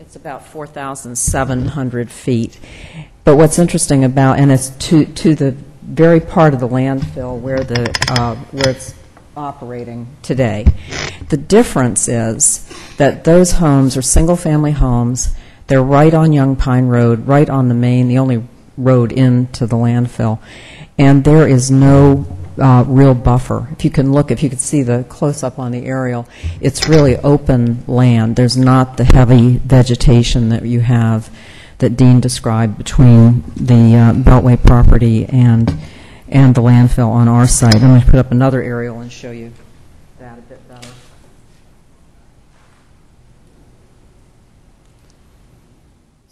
It's about 4,700 feet. But what's interesting about, and it's to the very part of the landfill where it's operating today. The difference is that those homes are single-family homes. They're right on Young Pine Road, right on the only road into the landfill. And there is no real buffer. If you can see the close-up on the aerial, it's really open land. There's not the heavy vegetation that you have that Dean described between the Beltway property and the landfill on our site. I'm going to put up another aerial and show you that a bit better.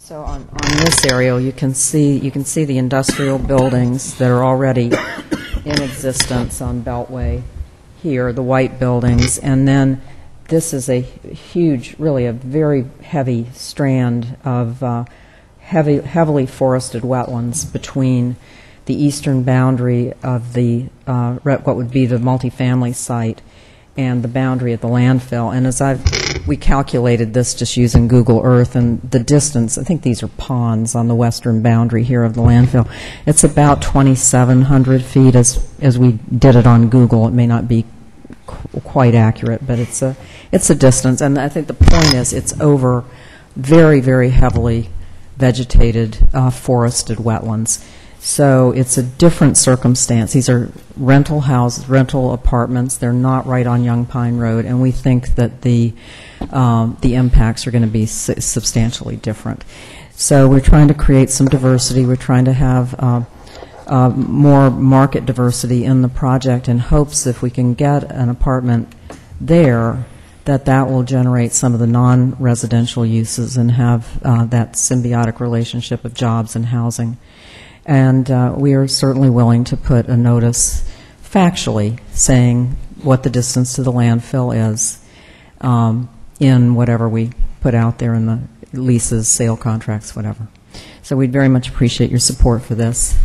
So on this aerial, you can see the industrial buildings that are already in existence on Beltway here, the white buildings, and then this is a huge, really a very heavy strand of heavily forested wetlands between the eastern boundary of the what would be the multifamily site and the boundary of the landfill. And as we calculated this just using Google Earth, and the distance, I think these are ponds on the western boundary here of the landfill, it's about 2,700 feet as we did it on Google. It may not be quite accurate, but it's a distance. And I think the point is it's over very, very heavily vegetated, forested wetlands. So it's a different circumstance. These are rental houses, rental apartments. They're not right on Young Pine Road, and we think that the impacts are going to be substantially different. So we're trying to create some diversity. We're trying to have more market diversity in the project in hopes if we can get an apartment there, that will generate some of the non-residential uses and have that symbiotic relationship of jobs and housing. And we are certainly willing to put a notice factually saying what the distance to the landfill is in whatever we put out there in the leases, sale contracts, whatever. So we'd very much appreciate your support for this.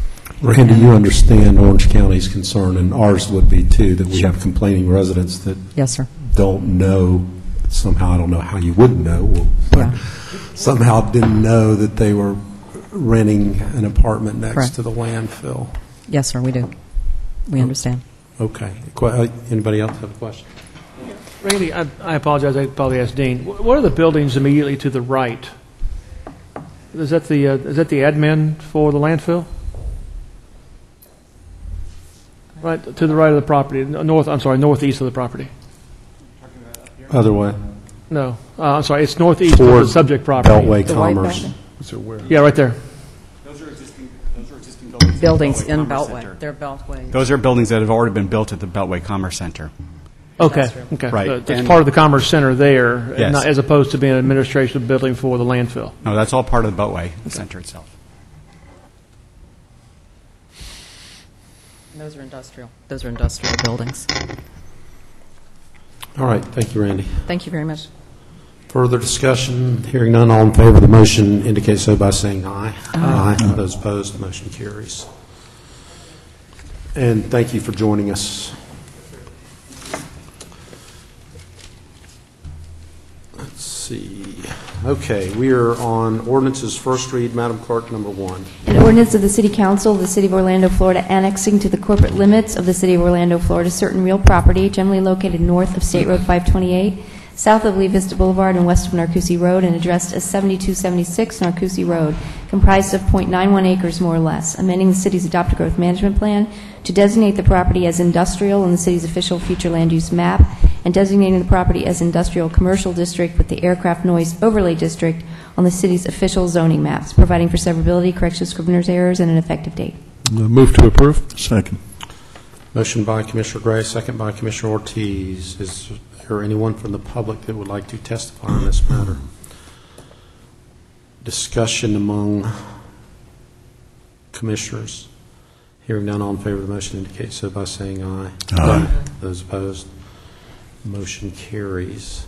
Randy, you understand Orange County's concern, and ours would be too, that we have complaining residents that yes, sir. Don't know, somehow, I don't know how you wouldn't know, but somehow didn't know that they were renting an apartment next Correct. to the landfill. Yes, sir, we do. We understand. Okay. Anybody else have a question? Randy, I apologize. I probably asked Dean. What are the buildings immediately to the right? Is that the admin for the landfill? Right to the right of the property, northeast of the property. Other way. No, I'm sorry. It's northeast of the subject property. Beltway Commerce. Yeah, right there. Those are existing buildings in Beltway. They're Beltway. Those are buildings that have already been built at the Beltway Commerce Center. Okay. Okay. Right. So it's part of the Commerce Center there, Yes. not, as opposed to being an administrative building for the landfill. No, that's all part of the Beltway Center itself. Those are industrial. Those are industrial buildings. All right. Thank you, Randy. Thank you very much. Further discussion? Hearing none, all in favor of the motion indicate so by saying aye. Aye. Those opposed, the motion carries. And thank you for joining us. Let's see. Okay, we are on ordinances first read. Madam Clerk, number 1. An ordinance of the City Council of the City of Orlando, Florida, annexing to the corporate limits of the City of Orlando, Florida, certain real property generally located north of State Road 528, south of Lee Vista Boulevard and west of Narcoossee Road, and addressed as 7276 Narcoossee Road, comprised of .91 acres more or less, amending the city's adopted growth management plan to designate the property as industrial in the city's official future land use map, and designating the property as industrial commercial district with the aircraft noise overlay district on the city's official zoning maps, providing for severability, correction of scrivener's errors, and an effective date. Move to approve. Second. Motion by Commissioner Gray, second by Commissioner Ortiz. Is there anyone from the public that would like to testify on this matter? Discussion among commissioners. Hearing none, all in favor of the motion indicate so by saying aye. Aye. Those opposed, motion carries.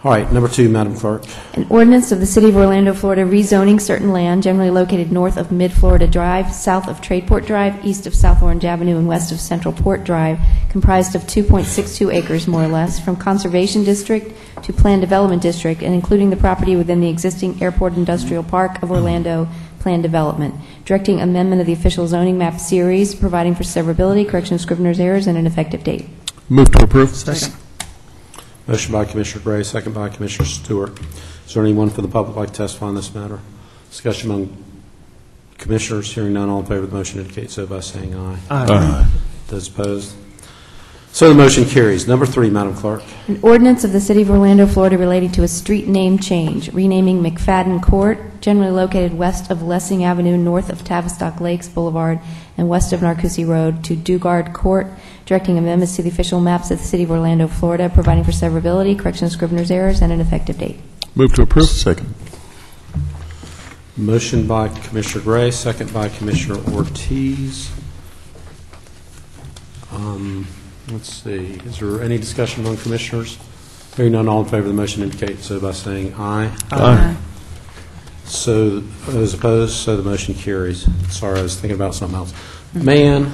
All right, number 2, Madam Clerk. An ordinance of the City of Orlando, Florida, rezoning certain land generally located north of Mid-Florida Drive, south of Tradeport Drive, east of South Orange Avenue, and west of Central Port Drive, comprised of 2.62 acres, more or less, from Conservation District to Planned Development District, and including the property within the existing Airport Industrial Park of Orlando Planned Development, directing amendment of the official zoning map series, providing for severability, correction of scrivener's errors, and an effective date. Move to approve. Second. Motion by Commissioner Gray, second by Commissioner Stewart. Is there anyone from the public like to testify on this matter? Discussion among commissioners. Hearing none, all in favor of the motion indicate so by saying aye. Aye. Those opposed? So the motion carries. Number 3, Madam Clerk. An ordinance of the City of Orlando, Florida, relating to a street name change, renaming McFadden Court, generally located west of Lessing Avenue, north of Tavistock Lakes Boulevard, and west of Narcoossee Road, to Dugard Court, directing amendments to the official maps of the City of Orlando, Florida, providing for severability, correction of scrivener's errors, and an effective date. Move to approve. Second. Motion by Commissioner Gray, second by Commissioner Ortiz. Let's see. Is there any discussion among commissioners? Hearing none, all in favor of the motion indicate so by saying aye. Aye. So, those opposed, so the motion carries. Sorry, I was thinking about something else. Man,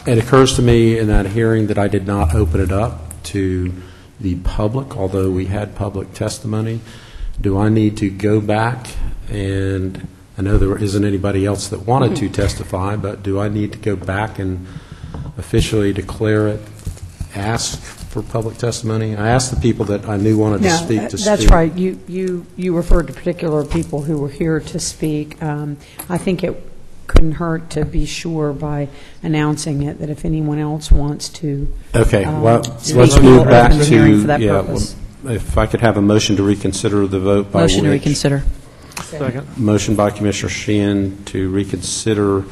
it occurs to me in that hearing that I did not open it up to the public, although we had public testimony. Do I need to go back and, I know there isn't anybody else that wanted to testify, but do I need to go back and officially declare it, ask for public testimony? I asked the people that I knew wanted to speak to speak. That's right. You referred to particular people who were here to speak. I think it couldn't hurt to be sure by announcing it that if anyone else wants to. Okay, well, speak, let's we'll move open back the hearing for to, that yeah, purpose. if I could have a motion to reconsider the vote by Motion to which- reconsider. Second. Motion by Commissioner Sheehan to reconsider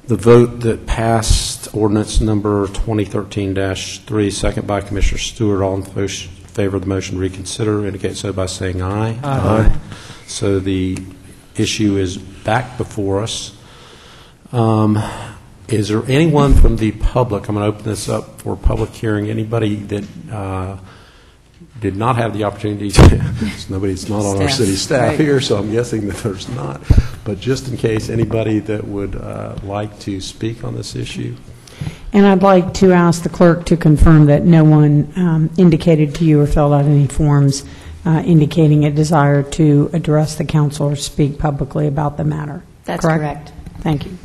the vote that passed ordinance number 2013-3, second by Commissioner Stewart. All in favor of the motion to reconsider indicate so by saying aye. Aye. So the issue is back before us. Is there anyone from the public, I'm going to open this up for public hearing, anybody that did not have the opportunity to, nobody's not on our Staff. city staff Right. here, so I'm guessing that there's not. But just in case, anybody that would like to speak on this issue? And I'd like to ask the clerk to confirm that no one indicated to you or filled out any forms indicating a desire to address the council or speak publicly about the matter. That's correct. Thank you.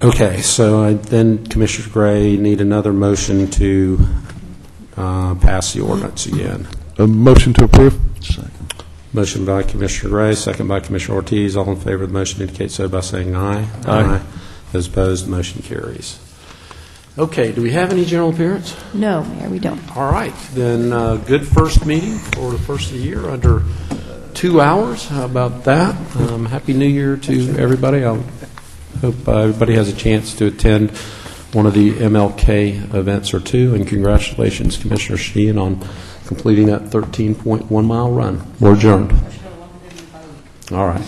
Okay, so I then, Commissioner Gray, need another motion to pass the ordinance again. A motion to approve? Second. Motion by Commissioner Gray, second by Commissioner Ortiz. All in favor of the motion indicate so by saying aye. Aye. Those opposed, the motion carries. Okay, do we have any general appearance? No, Mayor, we don't. All right, then good first meeting for the first of the year under 2 hours. How about that? Happy New Year to everybody. I hope everybody has a chance to attend one of the MLK events or two, and congratulations, Commissioner Sheehan, on completing that 13.1-mile run. We're adjourned. All right.